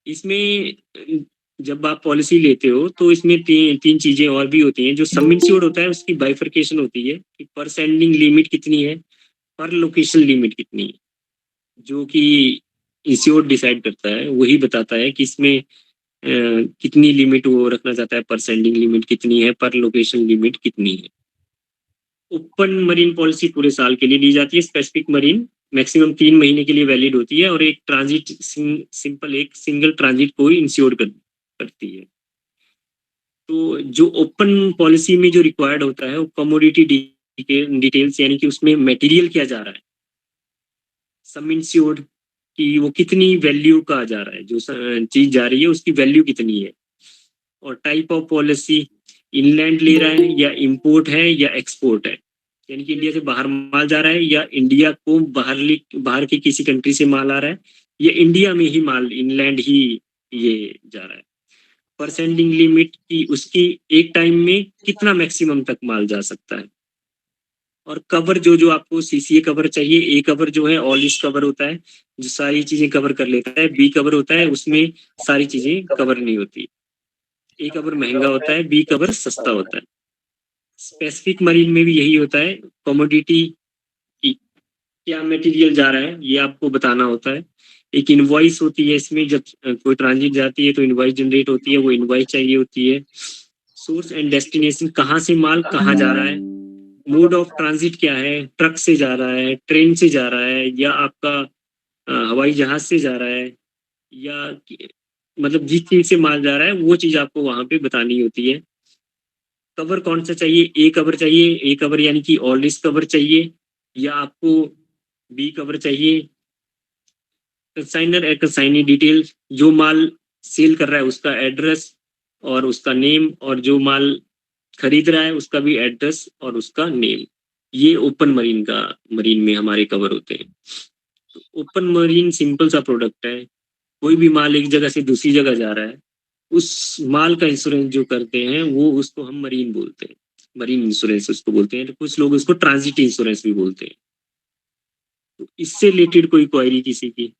इसमें जब आप पॉलिसी लेते हो तो इसमें तीन चीजें और भी होती हैं। जो सम इंश्योर्ड होता है उसकी बाइफर्केशन होती है कि पर सेंडिंग लिमिट कितनी है, पर लोकेशन लिमिट कितनी है, जो कि इंश्योर्ड डिसाइड करता है, वही बताता है कि इसमें कितनी लिमिट वो रखना चाहता है, पर सेंडिंग लिमिट कितनी है, पर लोकेशन लिमिट कितनी है। ओपन मरीन पॉलिसी पूरे साल के लिए ली जाती है। स्पेसिफिक मरीन मैक्सिमम 3 महीने के लिए वैलिड होती है और एक ट्रांजिट सिंपल एक सिंगल ट्रांजिट को ही इंश्योर करती है। तो जो ओपन पॉलिसी में जो रिक्वायर्ड होता है वो कमोडिटी डिटेल्स, यानी कि उसमें मटेरियल क्या जा रहा है, सम इंश्योर्ड कि वो कितनी वैल्यू का जा रहा है, जो चीज जा रही है उसकी वैल्यू कितनी है। और टाइप ऑफ पॉलिसी, इनलैंड ले रहा है या इंपोर्ट है या एक्सपोर्ट है, यानी कि इंडिया से बाहर माल जा रहा है या इंडिया को बाहर की किसी कंट्री से माल आ रहा है, या इंडिया में ही माल इनलैंड ही ये जा रहा है। पर सेंडिंग लिमिट की उसकी एक टाइम में कितना मैक्सिमम तक माल जा सकता है। और कवर जो जो आपको सीसीए कवर चाहिए, ए कवर जो है ऑल इस कवर होता है जो सारी चीजें कवर कर लेता है, बी कवर होता है उसमें सारी चीजें कवर नहीं होती। ए कवर महंगा होता है, बी कवर सस्ता होता है। स्पेसिफिक मरीन में भी यही होता है, कमोडिटी की क्या मटेरियल जा रहा है ये आपको बताना होता है। एक इनवॉइस होती है इसमें, जब कोई ट्रांजिट जाती है तो इनवॉइस जनरेट होती है, वो इनवॉइस चाहिए होती है। सोर्स एंड डेस्टिनेशन, कहाँ से माल कहाँ जा रहा है। मोड ऑफ ट्रांजिट क्या है, ट्रक से जा रहा है, ट्रेन से जा रहा है, या आपका हवाई जहाज से जा रहा है, या मतलब जिस चीज से माल जा रहा है वो चीज आपको वहां पे बतानी होती है। कवर कौन सा चाहिए, ए कवर चाहिए, ए कवर यानी कि ऑल रिस्क कवर चाहिए, या आपको बी कवर चाहिए। कंसाइनर कंसाइनी डिटेल, जो माल सेल कर रहा है उसका एड्रेस और उसका नेम, और जो माल खरीद रहा है उसका भी एड्रेस और उसका नेम। ये ओपन मरीन में हमारे कवर होते हैं। तो ओपन मरीन सिंपल सा प्रोडक्ट है। कोई भी माल एक जगह से दूसरी जगह जा रहा है, उस माल का इंश्योरेंस जो करते हैं वो उसको हम मरीन बोलते हैं, मरीन इंश्योरेंस उसको बोलते हैं। तो कुछ लोग उसको ट्रांजिट इंश्योरेंस भी बोलते हैं। तो इससे रिलेटेड कोई क्वेरी किसी की?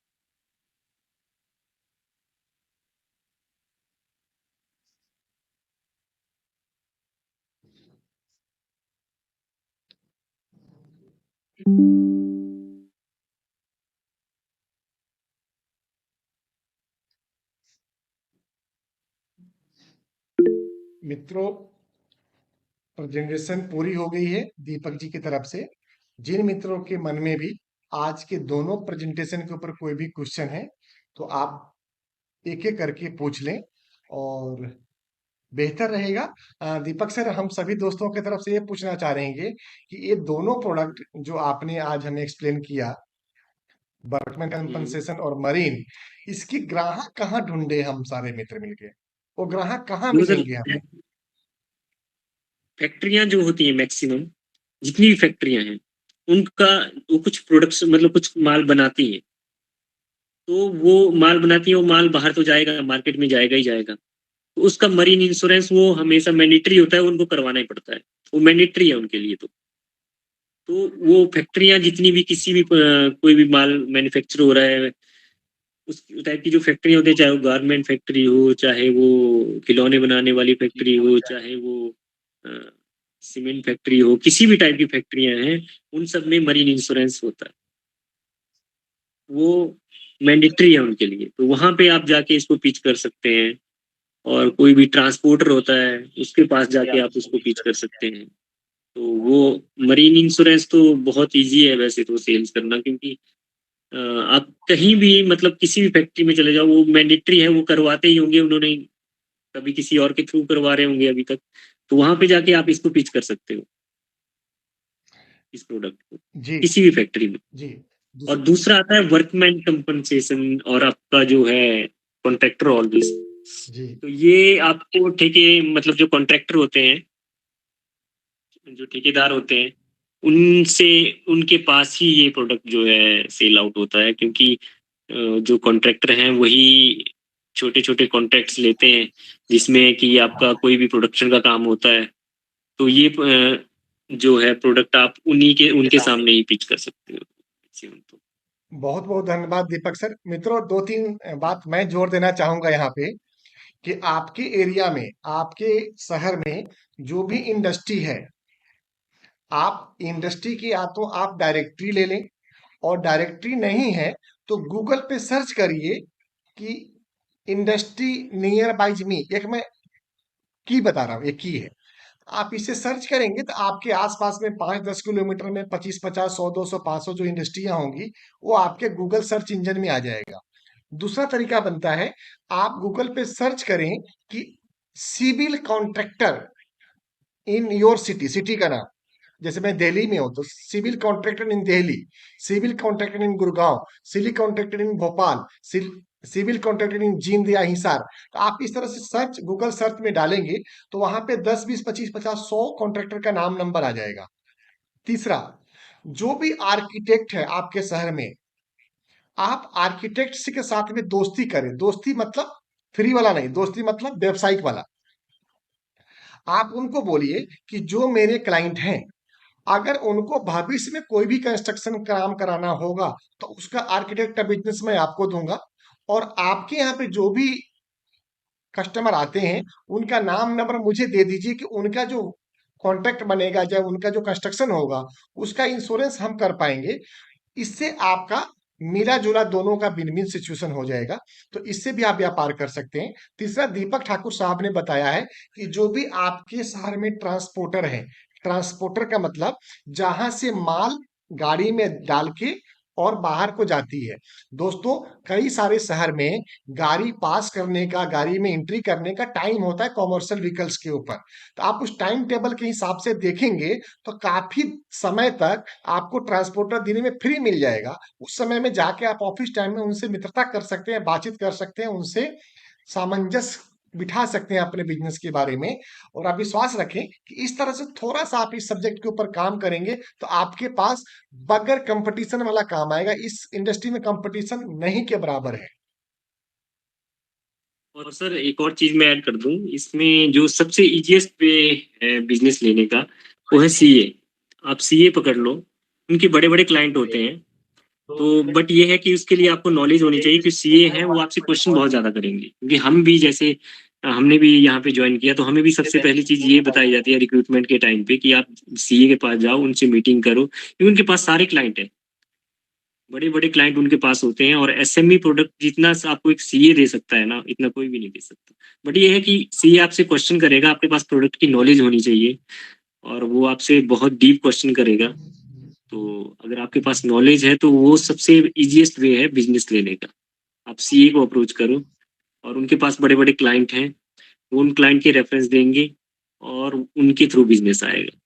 मित्रों, प्रेजेंटेशन पूरी हो गई है दीपक जी की तरफ से। जिन मित्रों के मन में भी आज के दोनों प्रेजेंटेशन के ऊपर कोई भी क्वेश्चन है तो आप एक एक करके पूछ लें और बेहतर रहेगा। दीपक सर, हम सभी दोस्तों की तरफ से ये पूछना चाह रहे हैं कि ये दोनों प्रोडक्ट जो आपने आज हमें एक्सप्लेन किया, वर्कमैन कंपनसेशन और मरीन, इसकी ग्राहक कहाँ ढूंढे हम सारे मित्र मिलके? वो ग्राहक कहाँ जो सर मिलेंगे हमें? फैक्ट्रियां जो होती हैं, मैक्सिमम जितनी भी फैक्ट्रियां हैं उनका, वो कुछ प्रोडक्ट्स मतलब कुछ माल बनाती हैं, तो वो माल बनाती है, वो माल बाहर तो जाएगा, मार्केट में जाएगा ही जाएगा। तो उसका मरीन इंश्योरेंस वो हमेशा मैंडेटरी होता है, उनको करवाना ही पड़ता है, वो मैंडेटरी है उनके लिए। तो वो फैक्ट्रियां जितनी भी किसी भी कोई भी माल मैन्युफैक्चर हो रहा है, उस टाइप की जो फैक्ट्री होती है, चाहे वो गारमेंट फैक्ट्री हो, चाहे वो खिलौने बनाने वाली फैक्ट्री हो, चाहे वो सीमेंट फैक्ट्री हो, किसी भी टाइप की फैक्ट्रियां हैं, उन सब में मरीन इंश्योरेंस होता है। वो मैंडेटरी है उनके लिए, तो वहां पे आप जाके इसको पिच कर सकते हैं। और कोई भी ट्रांसपोर्टर होता है उसके पास जाके आप उसको पिच कर सकते हैं। तो वो मरीन इंश्योरेंस तो बहुत इजी है वैसे तो सेल्स करना, क्योंकि आप कहीं भी मतलब किसी भी फैक्ट्री में चले जाओ, वो मैंडेटरी है, वो करवाते ही होंगे, उन्होंने कभी किसी और के थ्रू करवा रहे होंगे अभी तक। तो वहां पे जाके आप इसको पिच कर सकते हो, इस प्रोडक्ट को, जी किसी भी फैक्ट्री में। जी और दूसरा आता है वर्कमैन कंपनसेशन और आपका जो है कॉन्ट्रैक्टर ऑलवेज। जी तो ये आपको ठेके मतलब जो कॉन्ट्रैक्टर होते हैं, जो ठेकेदार होते हैं, उनसे उनके पास ही ये प्रोडक्ट जो है सेल आउट होता है, क्योंकि जो कॉन्ट्रैक्टर हैं वही छोटे छोटे कॉन्ट्रैक्ट्स लेते हैं जिसमें कि आपका कोई भी प्रोडक्शन का काम होता है। तो ये जो है प्रोडक्ट आप उन्हीं के उनके सामने ही पिच कर सकते हो। तो बहुत बहुत धन्यवाद दीपक सर। मित्रों, दो तीन बात मैं जोड़ देना चाहूंगा यहाँ पे कि आपके एरिया में, आपके शहर में जो भी इंडस्ट्री है, आप इंडस्ट्री की या तो आप डायरेक्टरी ले लें, और डायरेक्टरी नहीं है तो गूगल पे सर्च करिए कि इंडस्ट्री नियर बाइज मी। एक मैं की बता रहा हूँ, एक की है। आप इसे सर्च करेंगे तो आपके आसपास में 5-10 किलोमीटर में 25-50-100-200-500 जो इंडस्ट्रियां होंगी, वो आपके गूगल सर्च इंजन में आ जाएगा। दूसरा तरीका बनता है, आप गूगल पे सर्च करें कि civil contractor in your city, city का नाम। जैसे मैं दिल्ली में हूं तो civil contractor in Delhi, civil contractor in Gurgaon, civil contractor in Bhopal, civil contractor in Jind या हिसार। तो आप इस तरह से सर्च, गूगल सर्च में डालेंगे तो वहां पे 10-20-25-50-100 कॉन्ट्रैक्टर का नाम नंबर आ जाएगा। तीसरा, जो भी आर्किटेक्ट है आपके शहर में, आप आर्किटेक्ट के साथ में दोस्ती करें। दोस्ती मतलब फ्री वाला नहीं, दोस्ती मतलब व्यवसायिक वाला। आप उनको बोलिए कि जो मेरे क्लाइंट हैं, अगर उनको भविष्य में कोई भी कंस्ट्रक्शन काम कराना होगा तो उसका आर्किटेक्ट का बिजनेस मैं आपको दूंगा, और आपके यहाँ पे जो भी कस्टमर आते हैं उनका नाम नंबर मुझे दे दीजिए कि उनका जो कॉन्ट्रैक्ट बनेगा, जब उनका जो कंस्ट्रक्शन होगा, उसका इंश्योरेंस हम कर पाएंगे। इससे आपका मिला जुला दोनों का विन विन सिचुएशन हो जाएगा। तो इससे भी आप व्यापार कर सकते हैं। तीसरा, दीपक ठाकुर साहब ने बताया है कि जो भी आपके शहर में ट्रांसपोर्टर है, ट्रांसपोर्टर का मतलब जहां से माल गाड़ी में डाल के और बाहर को जाती है। दोस्तों, कई सारे शहर में गाड़ी पास करने का, गाड़ी में एंट्री करने का टाइम होता है कॉमर्शियल व्हीकल्स के ऊपर। तो आप उस टाइम टेबल के हिसाब से देखेंगे तो काफी समय तक आपको ट्रांसपोर्टर दिन में फ्री मिल जाएगा। उस समय में जाके आप ऑफिस टाइम में उनसे मित्रता कर सकते हैं, बातचीत कर सकते हैं, उनसे सामंजस्य बिठा सकते हैं अपने बिजनेस के बारे में। और आप विश्वास रखें कि इस तरह से थोड़ा सा आप इस सब्जेक्ट के ऊपर काम करेंगे तो आपके पास बगैर कंपटीशन वाला काम आएगा। इस इंडस्ट्री में कंपटीशन नहीं के बराबर है। और सर एक और चीज मैं ऐड कर दूं, इसमें जो सबसे इजीएस्ट वे है बिजनेस लेने का वो है सीए। आप सीए पकड़ लो, उनके बड़े बड़े क्लाइंट होते हैं। तो बट ये है कि उसके लिए आपको नॉलेज होनी चाहिए कि सीए हैं वो आपसे क्वेश्चन बहुत ज्यादा करेंगे, क्योंकि हम भी जैसे हमने भी यहाँ पे ज्वाइन किया तो हमें भी सबसे पहली चीज ये बताई जाती है रिक्रूटमेंट के टाइम पे कि आप सीए के पास जाओ, उनसे मीटिंग करो, क्योंकि उनके पास सारे क्लाइंट है, बड़े बड़े क्लाइंट उनके पास होते हैं। और एसएमई प्रोडक्ट जितना आपको एक सीए दे सकता है ना, इतना कोई भी नहीं दे सकता। बट ये है कि सीए आपसे क्वेश्चन करेगा, आपके पास प्रोडक्ट की नॉलेज होनी चाहिए, और वो आपसे बहुत डीप क्वेश्चन करेगा। तो अगर आपके पास नॉलेज है तो वो सबसे इजीएस्ट वे है बिजनेस लेने का। आप सीए को अप्रोच करो, और उनके पास बड़े बड़े क्लाइंट हैं, वो उन क्लाइंट के रेफरेंस देंगे और उनके थ्रू बिजनेस आएगा।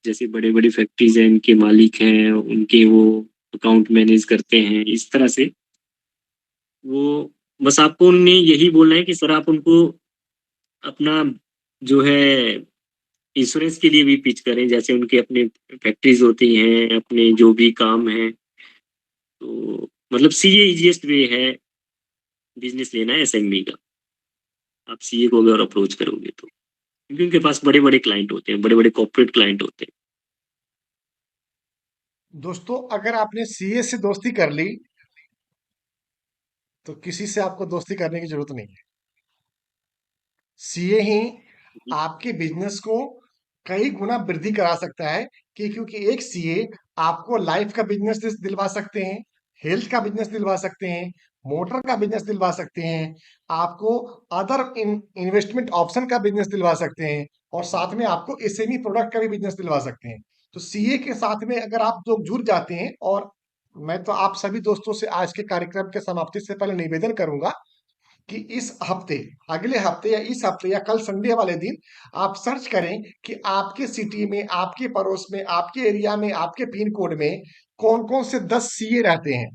जैसे बड़े बड़ी फैक्ट्रीज हैं, इनके मालिक हैं, उनके वो अकाउंट मैनेज करते हैं, इस तरह से वो बस आपको उन्हें यही बोलना है कि सर आप उनको अपना जो है इंश्योरेंस के लिए भी पिच करें, जैसे उनके अपने फैक्ट्रीज होती हैं, अपने जो भी काम है। तो मतलब सीए इजीएस्ट वे है बिजनेस लेना है एसएमई का। आप सीए को अगर अप्रोच करोगे तो, क्योंकि उनके पास बड़े बड़े क्लाइंट होते हैं, बड़े बड़े कॉर्पोरेट क्लाइंट होते हैं। दोस्तों, अगर आपने सीए से दोस्ती कर ली तो किसी से आपको दोस्ती करने की जरूरत नहीं है। सीए ही आपके बिजनेस को कई गुना वृद्धि करा सकता है। कि क्योंकि एक सीए आपको लाइफ का बिजनेस दिलवा सकते हैं, हेल्थ का बिजनेस दिलवा सकते हैं, मोटर का बिजनेस दिलवा सकते हैं, आपको अदर इन्वेस्टमेंट ऑप्शन का बिजनेस दिलवा सकते हैं, और साथ में आपको एसएमई प्रोडक्ट का भी बिजनेस दिलवा सकते हैं। तो सीए के साथ में अगर आप लोग जुड़ जाते हैं, और मैं तो आप सभी दोस्तों से आज के कार्यक्रम के समाप्ति से पहले निवेदन करूंगा कि इस हफ्ते, अगले हफ्ते या इस हफ्ते या कल संडे वाले दिन आप सर्च करें कि आपके सिटी में, आपके पड़ोस में, आपके एरिया में, आपके पिन कोड में कौन-कौन से 10 सीए रहते हैं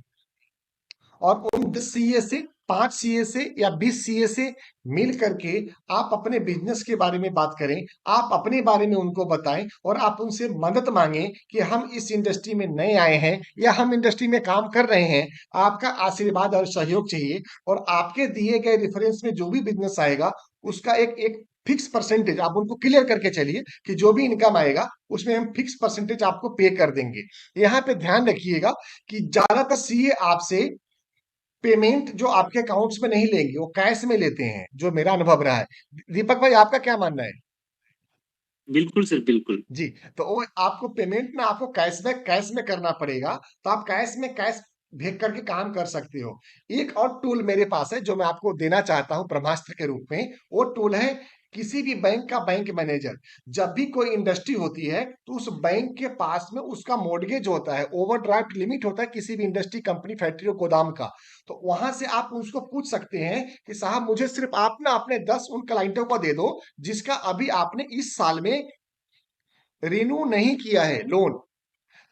और उन 10 सीए से 5 सीए से या 20 सीए से मिल करके आप अपने बिजनेस के बारे में बात करें, आप अपने बारे में उनको बताएं और आप उनसे मदद मांगें कि हम इस इंडस्ट्री में नए आए हैं या हम इंडस्ट्री में काम कर रहे हैं, आपका आशीर्वाद और सहयोग चाहिए और आपके दिए गए रेफरेंस में जो भी बिजनेस आएगा उसका एक एक फिक्स परसेंटेज आप उनको क्लियर करके चलिए कि जो भी इनकम आएगा उसमें हम फिक्स परसेंटेज आपको पे कर देंगे। यहाँ पे ध्यान रखिएगा कि ज्यादातर सीए आपसे पेमेंट जो आपके अकाउंट्स में नहीं लेंगे, वो कैश में लेते हैं, जो मेरा अनुभव रहा है। दीपक भाई आपका क्या मानना है? बिल्कुल सर, बिल्कुल। जी, तो वो आपको पेमेंट ना आपको कैशबैक कैश में करना पड़ेगा, तो आप कैश में कैश भेज करके काम कर सकते हो। एक और टूल मेरे पास है जो मैं आपको देना चाहता हूँ ब्रह्मास्त्र के रूप में, वो टूल है किसी भी बैंक का बैंक मैनेजर। जब भी कोई इंडस्ट्री होती है, तो उस बैंक के पास में उसका मॉर्टगेज होता है, ओवरड्राफ्ट लिमिट होता है किसी भी इंडस्ट्री, कंपनी, फैक्ट्री और गोदाम का। तो वहां से आप उसको पूछ सकते हैं कि साहब मुझे सिर्फ आप ना अपने 10 उन क्लाइंटों को दे दो, जिसका अभी आपने इस साल में रिन्यू नहीं किया है लोन,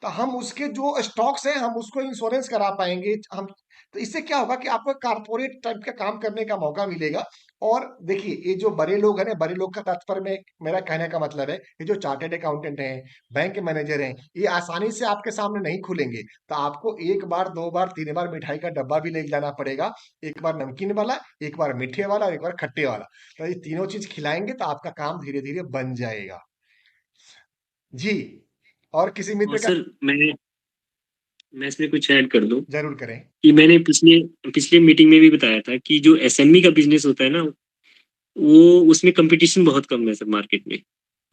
तो हम उसके जो स्टॉक्स हैं हम उसको इंश्योरेंस करा पाएंगे हम। तो इससे क्या होगा कि आपको कारपोरेट टाइप का काम करने का मौका मिलेगा। और देखिए ये जो बड़े लोग हैं ना, बड़े लोग का तात्पर्य में मेरा कहने का मतलब है ये जो चार्टेड अकाउंटेंट हैं, बैंक मैनेजर हैं, ये आसानी से आपके सामने नहीं खुलेंगे। तो आपको एक बार, दो बार, तीन बार मिठाई का डब्बा भी ले जाना पड़ेगा। एक बार नमकीन वाला, एक बार मीठे वाला और एक बार खट्टे वाला। तो ये तीनों चीज खिलाएंगे तो आपका काम धीरे धीरे बन जाएगा। जी। और किसी और मित्र का सर मैं इसमें कुछ ऐड कर दूं जरूर करें। कि मैंने पिछले पिछले मीटिंग में भी बताया था कि जो एसएमई का बिजनेस होता है ना, वो उसमें कंपटीशन बहुत कम है सर मार्केट में।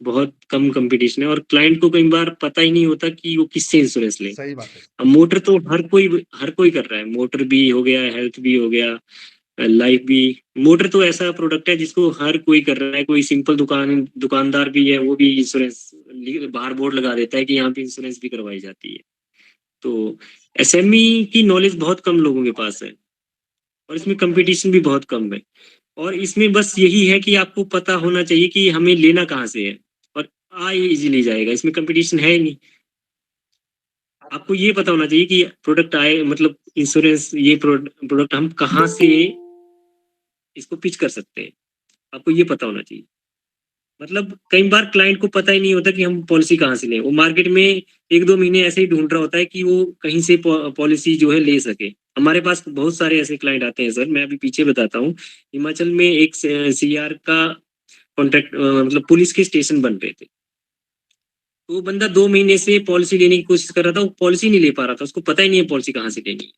बहुत कम कंपटीशन है और क्लाइंट को कई बार पता ही नहीं होता कि वो किससे इंश्योरेंस ले। सही बात है। अब मोटर तो हर कोई कर रहा है, मोटर भी हो गया, हेल्थ भी हो गया, लाइफ भी। मोटर तो ऐसा प्रोडक्ट है जिसको हर कोई कर रहा है। कोई सिंपल दुकानदार भी है, वो भी इंश्योरेंस बाहर बोर्ड लगा देता है कि यहाँ पे इंश्योरेंस भी करवाई जाती है। तो एसएमई की नॉलेज बहुत कम लोगों के पास है और इसमें कंपटीशन भी बहुत कम है। और इसमें बस यही है कि आपको पता होना चाहिए कि हमें लेना कहाँ से है और ये इजीली जाएगा। इसमें कंपटीशन है ही नहीं। आपको ये पता होना चाहिए कि प्रोडक्ट आए, मतलब इंश्योरेंस, ये प्रोडक्ट हम कहाँ से इसको पिच कर सकते हैं, आपको ये पता होना चाहिए। मतलब कई बार क्लाइंट को पता ही नहीं होता कि हम पॉलिसी कहाँ से लें। वो मार्केट में 1-2 महीने ऐसे ही ढूंढ रहा होता है कि वो कहीं से पॉलिसी जो है ले सके। हमारे पास बहुत सारे ऐसे क्लाइंट आते हैं सर, मैं अभी पीछे बताता हूँ। हिमाचल में एक सीआर का कॉन्ट्रैक्ट, मतलब पुलिस के स्टेशन बन रहे थे। तो वो बंदा 2 महीने से पॉलिसी लेने की कोशिश कर रहा था, वो पॉलिसी नहीं ले पा रहा था, उसको पता ही नहीं है पॉलिसी कहाँ से लेनी है।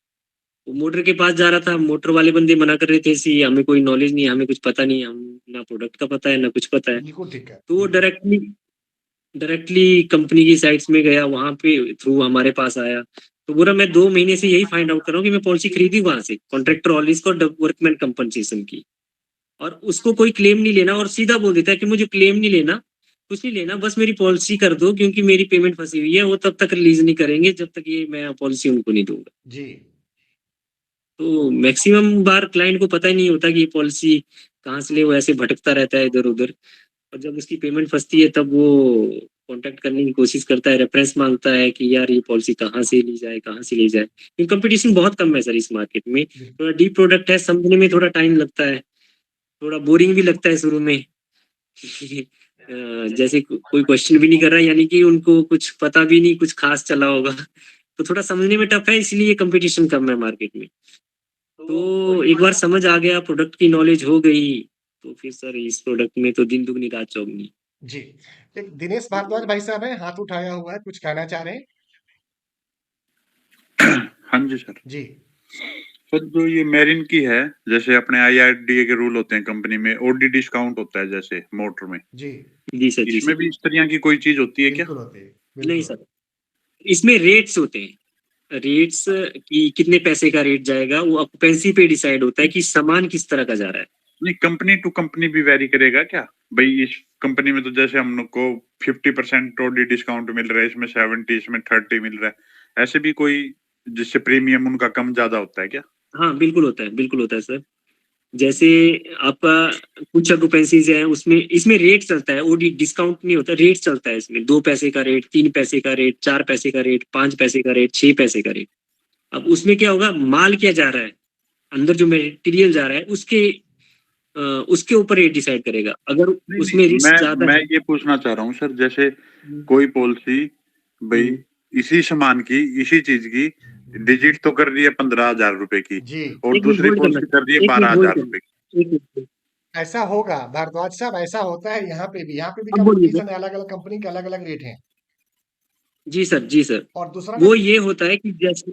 वो मोटर के पास जा रहा था, मोटर वाले बंदे मना कर रहे थे, सी हमें कोई नॉलेज नहीं है, हमें कुछ पता नहीं है, हम ना प्रोडक्ट का पता है ना कुछ पता है। बिल्कुल ठीक है। तो वो डायरेक्टली कंपनी की साइट्स में गया, वहां पे थ्रू हमारे पास आया। तो बोला मैं 2 महीने से यही फाइंड आउट कर रहा हूँ कि मैं पॉलिसी खरीदी वहां से, कॉन्ट्रैक्टर ऑलिस को वर्कमैन कंपनसेशन की। और उसको कोई क्लेम नहीं लेना और सीधा बोल देता है कि मुझे क्लेम नहीं लेना, कुछ नहीं लेना, बस मेरी पॉलिसी कर दो क्योंकि मेरी पेमेंट फंसी हुई है। वो तब तक रिलीज नहीं करेंगे जब तक ये मैं पॉलिसी उनको नहीं दूंगा। जी। तो मैक्सिमम बार क्लाइंट को पता ही नहीं होता कि ये पॉलिसी कहाँ से ले, वो ऐसे भटकता रहता है इधर उधर। और जब उसकी पेमेंट फंसती है तब वो कांटेक्ट करने की कोशिश करता है, रेफरेंस मांगता है कि यार ये पॉलिसी कहाँ से ली जाए, कहाँ से ली जाए। क्योंकि कंपटीशन बहुत कम है सर इस मार्केट में। थोड़ा डीप प्रोडक्ट है, समझने में थोड़ा टाइम लगता है, थोड़ा बोरिंग भी लगता है शुरू में। जैसे कोई क्वेश्चन भी नहीं कर रहा यानी कि उनको कुछ पता भी नहीं कुछ खास चला होगा। तो थोड़ा समझने में टफ है, इसलिए कंपटीशन कम है मार्केट में। तो एक बार समझ आ गया, प्रोडक्ट की नॉलेज हो गई, तो फिर सर इस प्रोडक्ट में तो दिन दुगनी रात चौगनी। जी। एक दिनेश भारद्वाज भाई साहब हैं, हाथ उठाया हुआ है, कुछ कहना चाह रहे हैं? हाँ जी सर। जी। सर जो ये मेरिन की है, जैसे अपने आईआरडीए के रूल होते हैं कंपनी में, ओडी डिस्काउंट होता है जैसे मोटर में, जी। जी सर, जी इसमें सर। भी इस तरह की कोई चीज होती है क्या? बिल्कुल होते हैं। नहीं बिल्कुल सर, होते इसमें रेट्स होते हैं। रेट्स कि कितने पैसे का रेट जाएगा वो ऑक्यूपेंसी पे डिसाइड होता है कि सामान किस तरह का जा रहा है। नहीं, कंपनी टू कंपनी भी वेरी करेगा क्या? भाई इस कंपनी में तो जैसे हम लोग को 50% ओडी डिस्काउंट मिल रहा है, इसमें 70, इसमें 30 मिल रहा है, ऐसे भी कोई जिससे प्रीमियम उनका कम ज्यादा होता है क्या? हाँ बिल्कुल होता है, बिल्कुल होता है सर। जैसे आपका कुछ ऑक्यूपेंसीज है उसमें, इसमें रेट चलता है, ओडी डिस्काउंट नहीं होता, रेट चलता है इसमें, 2 पैसे का रेट, 3 पैसे का रेट, 4 पैसे का रेट, 5 पैसे का रेट, 6 पैसे का रेट। अब उसमें क्या होगा, माल क्या जा रहा है, अंदर जो मटेरियल जा रहा है उसके ऊपर रेट डिसाइड करेगा। अगर नहीं उसमें नहीं, रिस्क ज्यादा मैं है। ये पूछना चाह रहा हूँ सर, जैसे कोई पॉलिसी भाई इसी सामान की, इसी चीज की डिजिट तो कर रही है 15,000 रुपए की, जी और एक मिनट दूसरी होल्ड करना, पॉलिसी कर रही है एक मिनट होल्ड 12,000 रुपए की। करना, एक मिनट। ऐसा होगा भारद्वाज साहब, ऐसा होता है यहाँ पे भी अब बोलिए सर। कंपटीशन है, अलग अलग कंपनी के अलग अलग रेट हैं। जी सर, जी सर। और दूसरा मैं वो ये होता है कि जैसे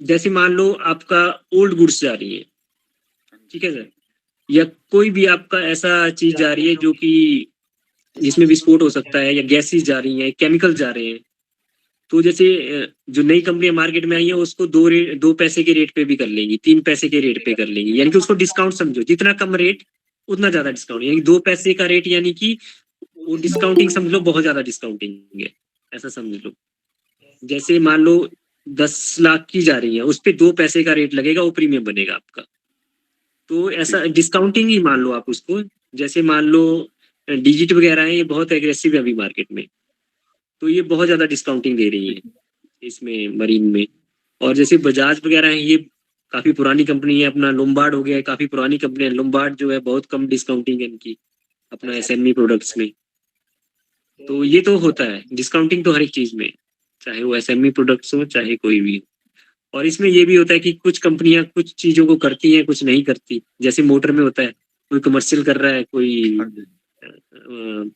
जैसे मान लो आपका ओल्ड गुड्स जा रही है, ठीक है सर, या कोई भी आपका ऐसा चीज जा रही है जो कि जिसमें विस्फोट हो सकता है, या गैसेस जा रही हैं, केमिकल जा रहे हैं, तो जैसे जो नई कंपनियां मार्केट में आई है उसको 2 पैसे के रेट पे भी कर लेंगी, 3 पैसे के रेट पे कर लेंगी, यानी कि उसको डिस्काउंट समझो, जितना कम रेट उतना ज्यादा डिस्काउंट, यानी 2 पैसे का रेट, यानी कि वो डिस्काउंटिंग समझ लो, बहुत ज्यादा डिस्काउंटिंग है, ऐसा समझ लो। जैसे मान लो 10 लाख की जा रही है, उस पे 2 पैसे का रेट लगेगा, वो प्रीमियम बनेगा आपका। तो ऐसा डिस्काउंटिंग ही मान लो आप उसको। जैसे मान लो डिजिट वगैरह है, ये बहुत एग्रेसिव है अभी मार्केट में, तो ये बहुत ज्यादा डिस्काउंटिंग दे रही है इसमें मरीन में। और जैसे बजाज वगैरह है, ये काफी पुरानी कंपनी है, अपना लोम्बार्ड हो गया है, काफी पुरानी कंपनी है, लोम्बार्ड जो है बहुत कम डिस्काउंटिंग है इनकी अपना एसएमई प्रोडक्ट्स में। तो ये तो होता है डिस्काउंटिंग तो हर एक चीज में, चाहे वो एसएमई प्रोडक्ट्स हो चाहे कोई भी हो। और इसमें ये भी होता है कि कुछ कंपनियां कुछ चीजों को करती हैं, कुछ नहीं करती। जैसे मोटर में होता है, कोई कमर्शियल कर रहा है, कोई हाँ जी,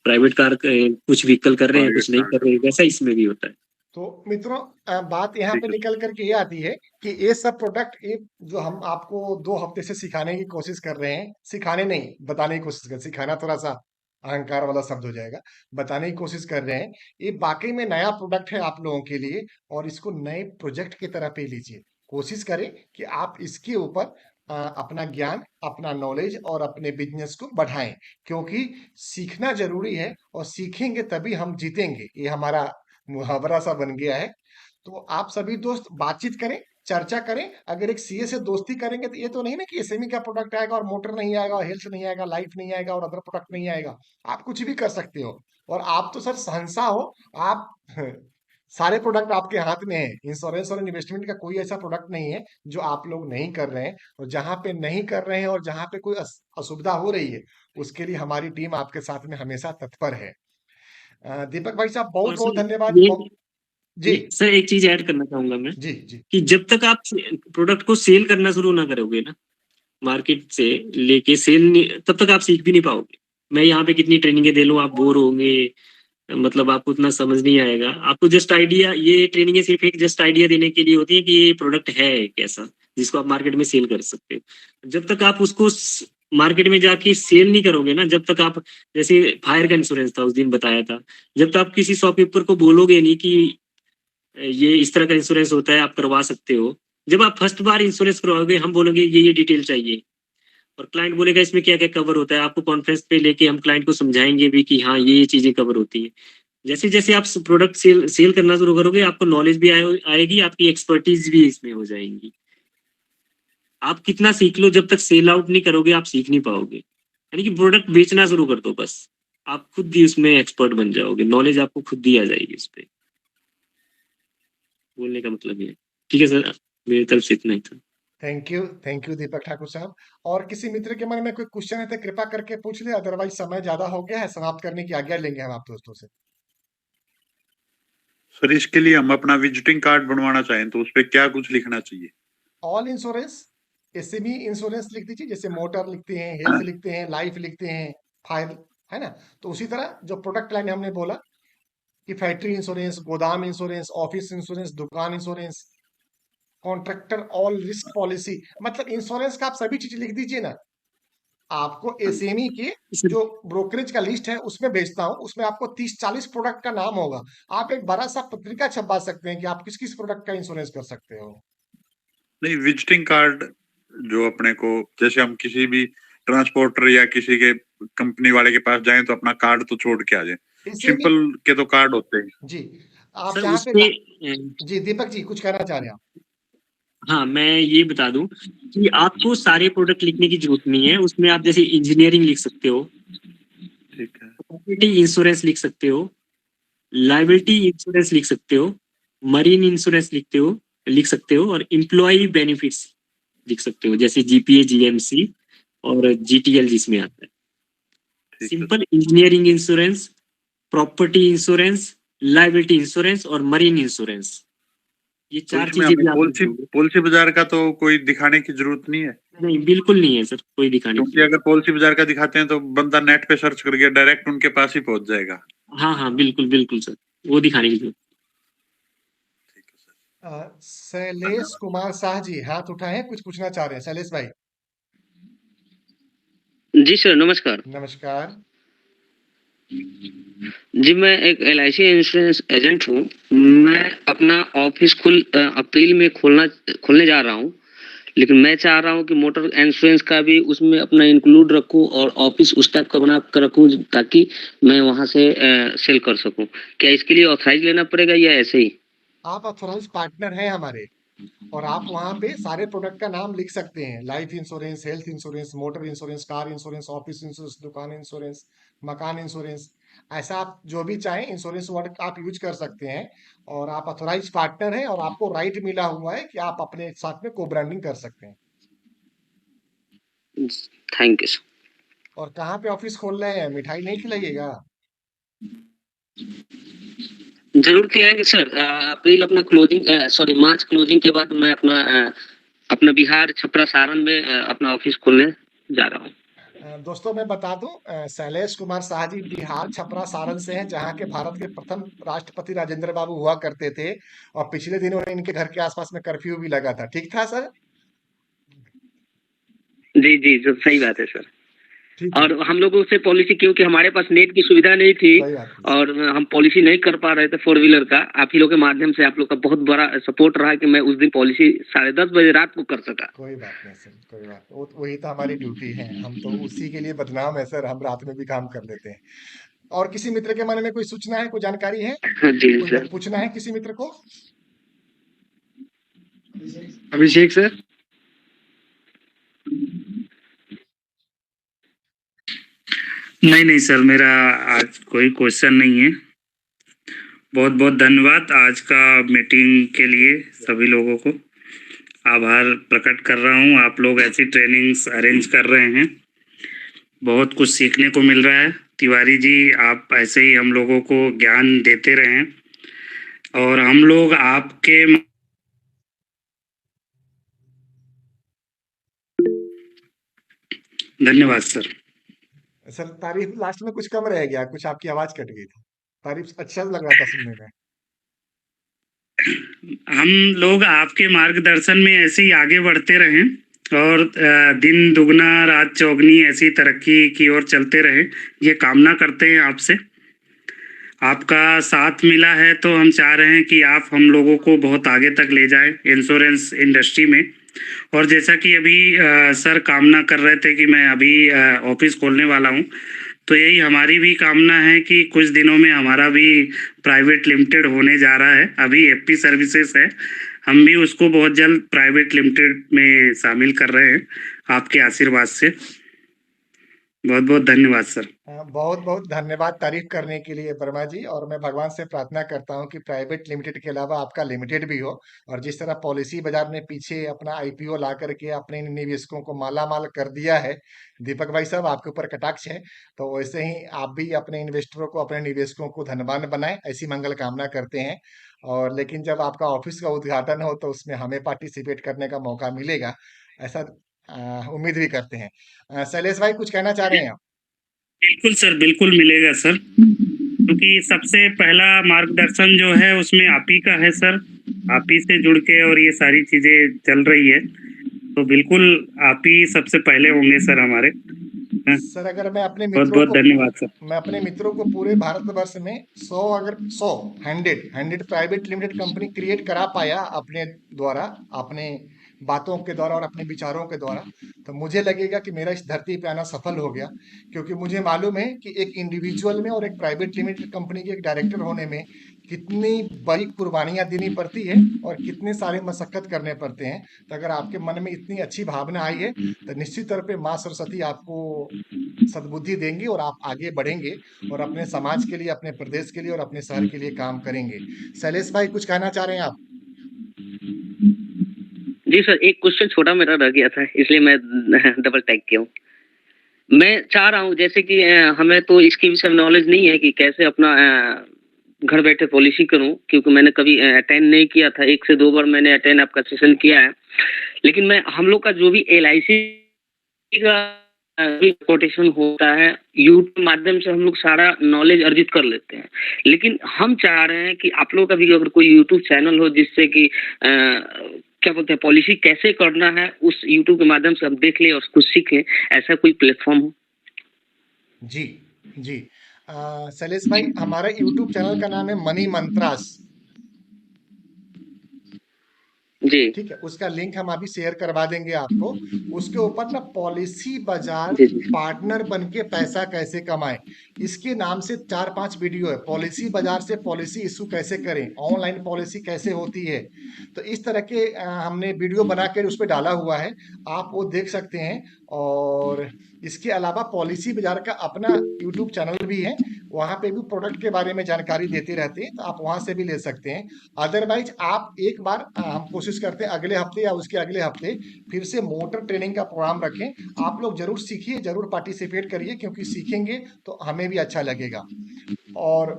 प्राइवेट कार कुछ व्हीकल कर रहे हैं, प्राइवेट कुछ नहीं कार कर रहे हैं, वैसा इसमें भी होता है। तो मित्रों बात यहाँ ठीक पे है। निकल करके ये आती है कि ये सब प्रोडक्ट, ये जो हम आपको 2 हफ्ते से सिखाने की कोशिश कर रहे हैं, सिखाने नहीं बताने की कोशिश कर, सिखाना थोड़ा सा अहंकार वाला शब्द हो जाएगा, बताने की कोशिश कर रहे हैं। ये वाकई में नया प्रोडक्ट है आप लोगों के लिए, और इसको नए प्रोजेक्ट की तरह पे लीजिए। कोशिश करें कि आप इसके ऊपर अपना ज्ञान, अपना नॉलेज और अपने बिजनेस को बढ़ाएं, क्योंकि सीखना जरूरी है, और सीखेंगे तभी हम जीतेंगे, ये हमारा मुहावरा सा बन गया है। तो आप सभी दोस्त बातचीत करें, चर्चा करें। अगर एक सीए से दोस्ती करेंगे तो ये तो नहीं ना कि एसएमई का प्रोडक्ट आएगा और मोटर नहीं आएगा और हेल्थ नहीं आएगा, लाइफ नहीं आएगा और अदर प्रोडक्ट नहीं आएगा। आप कुछ भी कर सकते हो, और आप तो सर शहंशाह हो। आप सारे प्रोडक्ट आपके हाथ में है। इंश्योरेंस और इन्वेस्टमेंट का कोई ऐसा प्रोडक्ट नहीं है जो आप लोग नहीं कर रहे हैं, और जहां पे नहीं कर रहे हैं और जहां पे कोई असुविधा हो रही है, उसके लिए हमारी टीम आपके साथ में हमेशा तत्पर है। दीपक भाई साहब, बहुत और बहुत सर धन्यवाद। ये जी सर एक चीज ऐड करना चाहूंगा मैं, जी जी कि जब तक आप प्रोडक्ट को सेल करना शुरू ना करोगे ना, मार्केट से लेके सेल, तब तक आप सीख भी नहीं पाओगे। मैं यहाँ पे कितनी ट्रेनिंगें दे लूँ, आप बोर होंगे, मतलब आपको उतना समझ नहीं आएगा। आपको जस्ट आइडिया, ये ट्रेनिंगें सिर्फ एक जस्ट आइडिया देने के लिए होती है कि ये प्रोडक्ट है कैसा, जिसको आप मार्केट में सेल कर सकते हो। जब तक आप उसको मार्केट में जाके सेल नहीं करोगे ना, जब तक आप, जैसे फायर का इंश्योरेंस था उस दिन बताया था, जब तक आप किसी शॉपकीपर को बोलोगे नहीं कि ये इस तरह का इंश्योरेंस होता है, आप करवा सकते हो, जब आप फर्स्ट बार इंश्योरेंस करवाओगे, हम बोलेंगे ये डिटेल चाहिए, और क्लाइंट बोलेगा इसमें क्या क्या कवर होता है, आपको कॉन्फ्रेंस पे लेके हम क्लाइंट को समझाएंगे भी कि हाँ ये चीजें कवर होती है। जैसे जैसे आप प्रोडक्ट सेल करना शुरू करोगे, आपको नॉलेज भी आएगी, आपकी एक्सपर्टीज भी इसमें हो जाएंगी। आप कितना सीख लो, जब तक सेल आउट नहीं करोगे आप सीख नहीं पाओगे। यानी कि प्रोडक्ट बेचना शुरू कर दो बस, आप खुद ही उसमें एक्सपर्ट बन जाओगे, नॉलेज आपको खुद ही आ जाएगी उस पर। बोलने का मतलब ये। ठीक है सर, मेरी तरफ से इतना ही था। थैंक यू दीपक ठाकुर साहब। और किसी मित्र के मन में कोई क्वेश्चन है तो कृपा करके पूछ ले, अदरवाइज समय ज्यादा हो गया है, समाप्त करने की आज्ञा लेंगे हम आप दोस्तों से। सर इसके लिए हम अपना विजिटिंग कार्ड बनवाना चाहें तो उस पे क्या कुछ लिखना चाहिए? ऑल इंश्योरेंस, एसएमई इंश्योरेंस लिख दीजिए, जैसे मोटर लिखते हैं, हेल्थ लिखते हैं, लाइफ लिखते हैं, फायर, है ना। तो उसी तरह जो प्रोडक्ट लाइन हमने बोला कि फैक्ट्री इंश्योरेंस, गोदाम इंश्योरेंस, ऑफिस इंश्योरेंस, दुकान insurance, contractor all risk policy, मतलब इंश्योरेंस का आप सभी चीज लिख दीजिए ना। आपको एसएमई के सर जो ब्रोकरेज का लिस्ट है उसमें भेजता हूं, उसमें आपको 30-40 प्रोडक्ट का नाम होगा। आप एक बड़ा सा पत्रिका छपवा सकते हैं कि आप किस किस प्रोडक्ट का इंश्योरेंस कर सकते हो। नहीं, विजिटिंग कार्ड जो अपने को, जैसे हम किसी भी ट्रांसपोर्टर या किसी के कंपनी वाले के पास जाएं तो अपना कार्ड तो छोड़ के आ जाए, एसएमई, सिंपल के तो कार्ड होते हैं। जी, आप सर जहाँ उस पे पे जी दीपक जी कुछ कहना चाह रहे हैं आप। हाँ, मैं ये बता दूं कि आपको सारे प्रोडक्ट लिखने की जरूरत नहीं है। उसमें आप जैसे इंजीनियरिंग लिख सकते हो, ठीक है। प्रॉपर्टी इंश्योरेंस लिख सकते हो, लायबिलिटी इंश्योरेंस लिख सकते हो, मरीन इंश्योरेंस लिख सकते हो और एम्प्लॉय बेनिफिट्स लिख सकते हो, जैसे जीपीए, जीएमसी और जीटीएल जिसमें आता है। ठीक है। Simple engineering insurance, property insurance, liability insurance और मरीन इंश्योरेंस, ये तो 4 इसमें चीजें हमें भी आप लिख पॉलिसी दोगे। पॉलिसी बाजार का तो कोई दिखाने की जरूरत नहीं है, नहीं, बिल्कुल नहीं है सर, कोई दिखाने की क्योंकि जरूरत। अगर पॉलिसी बाजार का दिखाते हैं तो बंदा नेट पे सर्च करके डायरेक्ट उनके पास ही पहुंच जाएगा। हाँ हाँ, बिल्कुल बिल्कुल सर, वो दिखाने की जरूरत। ठीक है सर। शैलेश कुमार शाह जी हाथ उठाए हैं, कुछ पूछना चाह रहे हैं शैलेश भाई? जी सर, नमस्कार। नमस्कार। जी, मैं एक एलआईसी इंश्योरेंस एजेंट हूँ। मैं अपना ऑफिस अप्रैल में खोलने जा रहा हूँ, लेकिन मैं चाह रहा हूँ कि मोटर इंश्योरेंस का भी उसमें अपना इंक्लूड रखूँ और ऑफिस उस टाइप का बना कर रखूँ ताकि मैं वहाँ से सेल कर सकूँ। क्या इसके लिए ऑथराइज लेना पड़ेगा या ऐसे ही? आप ऑथोराइज पार्टनर हैं हमारे, और आप वहां पे सारे प्रोडक्ट का नाम लिख सकते हैं। Life insurance, health insurance, motor insurance, car insurance, office insurance, दुकान इंश्योरेंस, मकान इंश्योरेंस, ऐसा आप जो भी चाहें इंश्योरेंस वर्ड आप यूज कर सकते हैं। और आप ऑथोराइज पार्टनर हैं और आपको राइट मिला हुआ है कि आप अपने साथ में को ब्रांडिंग कर सकते हैं। Thank you sir. और कहाँ पे ऑफिस खोल रहे हैं? मिठाई नहीं खिलाइएगा? जरूर खिलाएंगे सर। अप्रैल अपना मार्च क्लोजिंग के बाद मैं अपना बिहार छपरा सारण में अपना ऑफिस खोलने जा रहा हूँ। दोस्तों मैं बता दूं, शैलेश कुमार शाह जी बिहार छपरा सारण से हैं, जहाँ के भारत के प्रथम राष्ट्रपति राजेंद्र बाबू हुआ करते थे। और पिछले दिनों इनके घर के आसपास में कर्फ्यू भी लगा था, ठीक था सर? जी जी, जो सही बात है सर। ठीक है। और हम लोगों से पॉलिसी, क्योंकि हमारे पास नेट की सुविधा नहीं थी कोई बात नहीं सर। और हम पॉलिसी नहीं कर पा रहे थे फोर व्हीलर का, आप ही लोग के माध्यम से आप लोग का बहुत बड़ा सपोर्ट रहा कि मैं उस दिन पॉलिसी 10:30 बजे रात को कर सका। कोई बात नहीं सर, कोई बात नहीं। वही तो हमारी ड्यूटी है, हम तो उसी के लिए बदनाम है सर, हम रात में भी काम कर लेते हैं। और किसी मित्र के मन में कोई सूचना है, कोई जानकारी है, जी कोई सर। पूछना है किसी मित्र को? अभिषेक सर। नहीं सर, मेरा आज कोई क्वेश्चन नहीं है। बहुत बहुत धन्यवाद आज का मीटिंग के लिए। सभी लोगों को आभार प्रकट कर रहा हूँ। आप लोग ऐसी ट्रेनिंग्स अरेंज कर रहे हैं, बहुत कुछ सीखने को मिल रहा है। तिवारी जी, आप ऐसे ही हम लोगों को ज्ञान देते रहें और हम लोग आपके धन्यवाद सर। सर तारीफ लास्ट में कुछ कम रह गया, कुछ आपकी आवाज कट गई थी। तारीफ अच्छा लग रहा था सुनने में। हम लोग आपके मार्गदर्शन में ऐसे ही आगे बढ़ते रहें और दिन दुगना रात चौगनी ऐसी तरक्की की ओर चलते रहे, ये कामना करते हैं आपसे। आपका साथ मिला है तो हम चाह रहे हैं कि आप हम लोगों को बहुत आगे तक ले जाएं इंश्योरेंस इंडस्ट्री में। और जैसा कि अभी सर कामना कर रहे थे कि मैं अभी ऑफिस खोलने वाला हूं, तो यही हमारी भी कामना है कि कुछ दिनों में हमारा भी प्राइवेट लिमिटेड होने जा रहा है। अभी एफपी सर्विसेज है, हम भी उसको बहुत जल्द प्राइवेट लिमिटेड में शामिल कर रहे हैं आपके आशीर्वाद से। बहुत बहुत धन्यवाद सर। बहुत बहुत धन्यवाद तारीफ करने के लिए वर्मा जी। और मैं भगवान से प्रार्थना करता हूं कि प्राइवेट लिमिटेड के अलावा आपका लिमिटेड भी हो। और जिस तरह पॉलिसी बाजार ने पीछे अपना आईपीओ ला करके अपने निवेशकों को माला माल कर दिया है, दीपक भाई साहब आपके ऊपर कटाक्ष है, तो वैसे ही आप भी अपने इन्वेस्टरों को, अपने निवेशकों को धनवान बनाएं, ऐसी मंगल कामना करते हैं। और लेकिन जब आपका ऑफिस का उद्घाटन हो तो उसमें हमें पार्टिसिपेट करने का मौका मिलेगा, ऐसा उम्मीद भी करते हैं। शैलेश भाई कुछ कहना चाह रहे हैं आप? बिल्कुल सर, बिल्कुल मिलेगा सर, क्योंकि सबसे पहला मार्गदर्शन जो है उसमें आप ही का है सर। आप ही से जुड़ के और ये सारी चीजें चल रही है, तो बिल्कुल आप ही सबसे पहले होंगे सर हमारे। सर अगर मैं अपने बहुत मित्रों बहुत को धन्यवाद सर। मैं अपने मित्रों को पूरे भारतवर्ष में 100, अगर 100 100 प्राइवेट लिमिटेड कंपनी क्रिएट करा पाया अपने द्वारा, अपने बातों के द्वारा और अपने विचारों के द्वारा, तो मुझे लगेगा कि मेरा इस धरती पे आना सफल हो गया, क्योंकि मुझे मालूम है कि एक इंडिविजुअल में और एक प्राइवेट लिमिटेड कंपनी के एक डायरेक्टर होने में कितनी बड़ी कुर्बानियां देनी पड़ती है और कितने सारे मशक्कत करने पड़ते हैं। तो अगर आपके मन में इतनी अच्छी भावना आई है, तो निश्चित तौर पे माँ सरस्वती आपको सद्बुद्धि देंगी और आप आगे बढ़ेंगे और अपने समाज के लिए, अपने प्रदेश के लिए और अपने शहर के लिए काम करेंगे। शैलेश भाई, कुछ कहना चाह रहे हैं आप? जी सर, एक क्वेश्चन छोटा मेरा रह गया था, इसलिए मैं डबल टैग किया हूँ। मैं चाह रहा हूँ जैसे कि हमें तो इसके विषय में नॉलेज नहीं है कि कैसे अपना घर बैठे पॉलिसी करूँ, क्योंकि मैंने कभी अटेंड नहीं किया था। 1 से 2 बार मैंने अटेंड आपका सेशन किया है, लेकिन हम लोग का जो भी LIC का कोटेशन होता है, यूट्यूब के माध्यम से हम लोग सारा नॉलेज अर्जित कर लेते हैं। लेकिन हम चाह रहे हैं कि आप लोगों का भी अगर कोई यूट्यूब चैनल हो जिससे कि क्या बोलते हैं, पॉलिसी कैसे करना है, उस यूट्यूब के माध्यम से हम देख लें और कुछ सीखें, ऐसा कोई प्लेटफॉर्म हो। जी, जी। शैलेश भाई, हमारा यूट्यूब चैनल का नाम है मनी मंत्रास। जी ठीक है, उसका लिंक हम अभी शेयर करवा देंगे आपको। उसके ऊपर ना पॉलिसी बाजार जी जी पार्टनर बन के पैसा कैसे कमाएं, इसके नाम से 4-5 वीडियो है। पॉलिसी बाजार से पॉलिसी इशू कैसे करें, ऑनलाइन पॉलिसी कैसे होती है, तो इस तरह के हमने वीडियो बना कर उस पर डाला हुआ है, आप वो देख सकते हैं। और इसके अलावा पॉलिसी बाजार का अपना यूट्यूब चैनल भी है, वहाँ पे भी प्रोडक्ट के बारे में जानकारी देते रहते हैं, तो आप वहाँ से भी ले सकते हैं। अदरवाइज आप एक बार हम कोशिश करते हैं अगले हफ्ते या उसके अगले हफ्ते फिर से मोटर ट्रेनिंग का प्रोग्राम रखें। आप लोग जरूर सीखिए, जरूर पार्टिसिपेट करिए, क्योंकि सीखेंगे तो हमें भी अच्छा लगेगा। और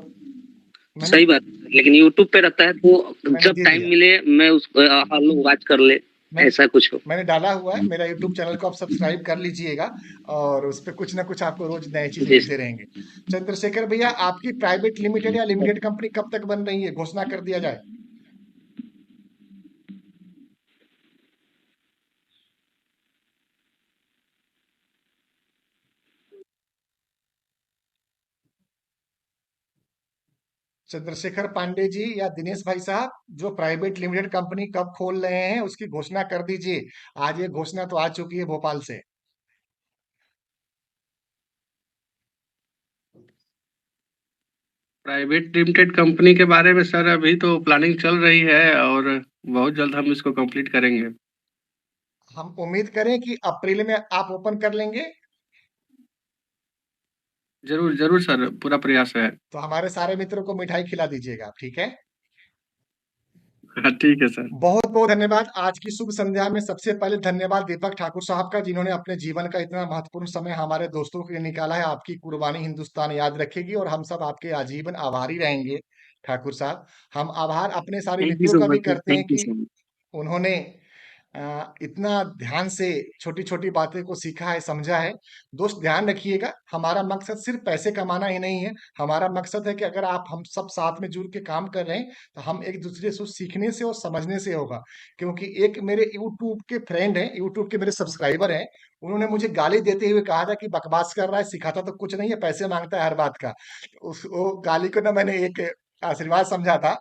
मैंने सही बात है, लेकिन यूट्यूब पे रहता है तो मैंने जब दे टाइम दिया, मिले मैं उस हम लोग वॉच कर ले, मैं ऐसा कुछ हो। मैंने डाला हुआ है। मेरा यूट्यूब चैनल को आप सब्सक्राइब कर लीजिएगा, और उस पर कुछ ना कुछ आपको रोज नई चीजें जी मिलते रहेंगे। चंद्रशेखर भैया, आपकी प्राइवेट लिमिटेड या लिमिटेड कंपनी कब तक बन रही है, घोषणा कर दिया जाए। चंद्रशेखर पांडे जी या दिनेश भाई साहब, जो प्राइवेट लिमिटेड कंपनी कब खोल रहे हैं उसकी घोषणा कर दीजिए। आज ये घोषणा तो आ चुकी है भोपाल से। प्राइवेट लिमिटेड कंपनी के बारे में सर अभी तो प्लानिंग चल रही है और बहुत जल्द हम इसको कंप्लीट करेंगे। हम उम्मीद करें कि अप्रैल में आप ओपन कर लेंगे। जरूर जरूर सर, पूरा प्रयास है। तो हमारे सारे मित्रों को मिठाई खिला दीजिएगा आप, ठीक है। हाँ ठीक है सर। बहुत बहुत धन्यवाद। आज की शुभ संध्या में सबसे पहले धन्यवाद दीपक ठाकुर साहब का, जिन्होंने अपने जीवन का इतना महत्वपूर्ण समय हमारे दोस्तों के लिए निकाला है। आपकी कुर्बानी हिंदुस्तान याद रखेगी और हम सब आपके आजीवन आभारी रहेंगे। ठाकुर साहब, हम आभार अपने सारे थैंक यू मित्रों सो का भी मच सर, करते हैं थैंक यू कि सो मच। उन्होंने इतना ध्यान से छोटी छोटी बातें को सीखा है, समझा है। दोस्त ध्यान रखिएगा, हमारा मकसद सिर्फ पैसे कमाना ही नहीं है। हमारा मकसद है कि अगर आप हम सब साथ में जुड़ के काम कर रहे हैं, तो हम एक दूसरे से सीखने से और समझने से होगा। क्योंकि एक मेरे यूट्यूब के फ्रेंड हैं, यूट्यूब के मेरे सब्सक्राइबर हैं, उन्होंने मुझे गाली देते हुए कहा था कि बकवास कर रहा है, सिखाता तो कुछ नहीं है, पैसे मांगता है हर बात का। उस वो गाली को ना मैंने एक आशीर्वाद समझा था,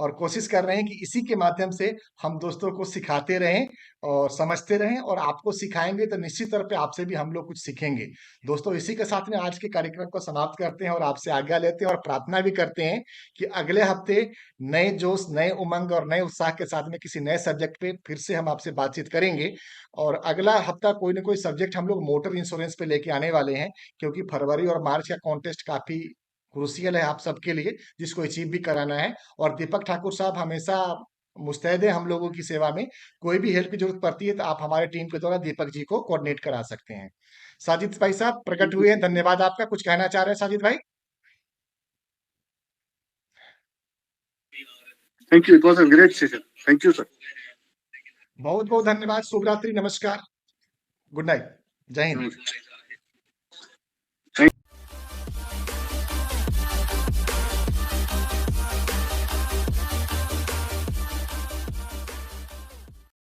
और कोशिश कर रहे हैं कि इसी के माध्यम से हम दोस्तों को सिखाते रहें और समझते रहें, और आपको सिखाएंगे तो निश्चित तौर पे आपसे भी हम लोग कुछ सीखेंगे। दोस्तों, इसी के साथ में आज के कार्यक्रम को समाप्त करते हैं और आपसे आज्ञा लेते हैं और प्रार्थना भी करते हैं कि अगले हफ्ते नए जोश, नए उमंग और नए उत्साह के साथ में किसी नए सब्जेक्ट पे फिर से हम आपसे बातचीत करेंगे। और अगला हफ्ता कोई ना कोई सब्जेक्ट हम लोग मोटर इंश्योरेंस पे लेके आने वाले हैं, क्योंकि फरवरी और मार्च का कॉन्टेस्ट काफी क्रूसियल है आप सबके लिए, जिसको अचीव भी कराना है। और दीपक ठाकुर साहब हमेशा मुस्तैद है हम लोगों की सेवा में। कोई भी हेल्प की जरूरत पड़ती है तो आप हमारे टीम के द्वारा दीपक जी को कोऑर्डिनेट करा सकते हैं। साजिद भाई साहब प्रकट हुए हैं, धन्यवाद आपका। कुछ कहना चाह रहे हैं साजिद भाई? Thank you, it was a great session. Thank you sir. बहुत बहुत धन्यवाद। शुभ रात्रि, नमस्कार, गुड नाइट, जय हिंद।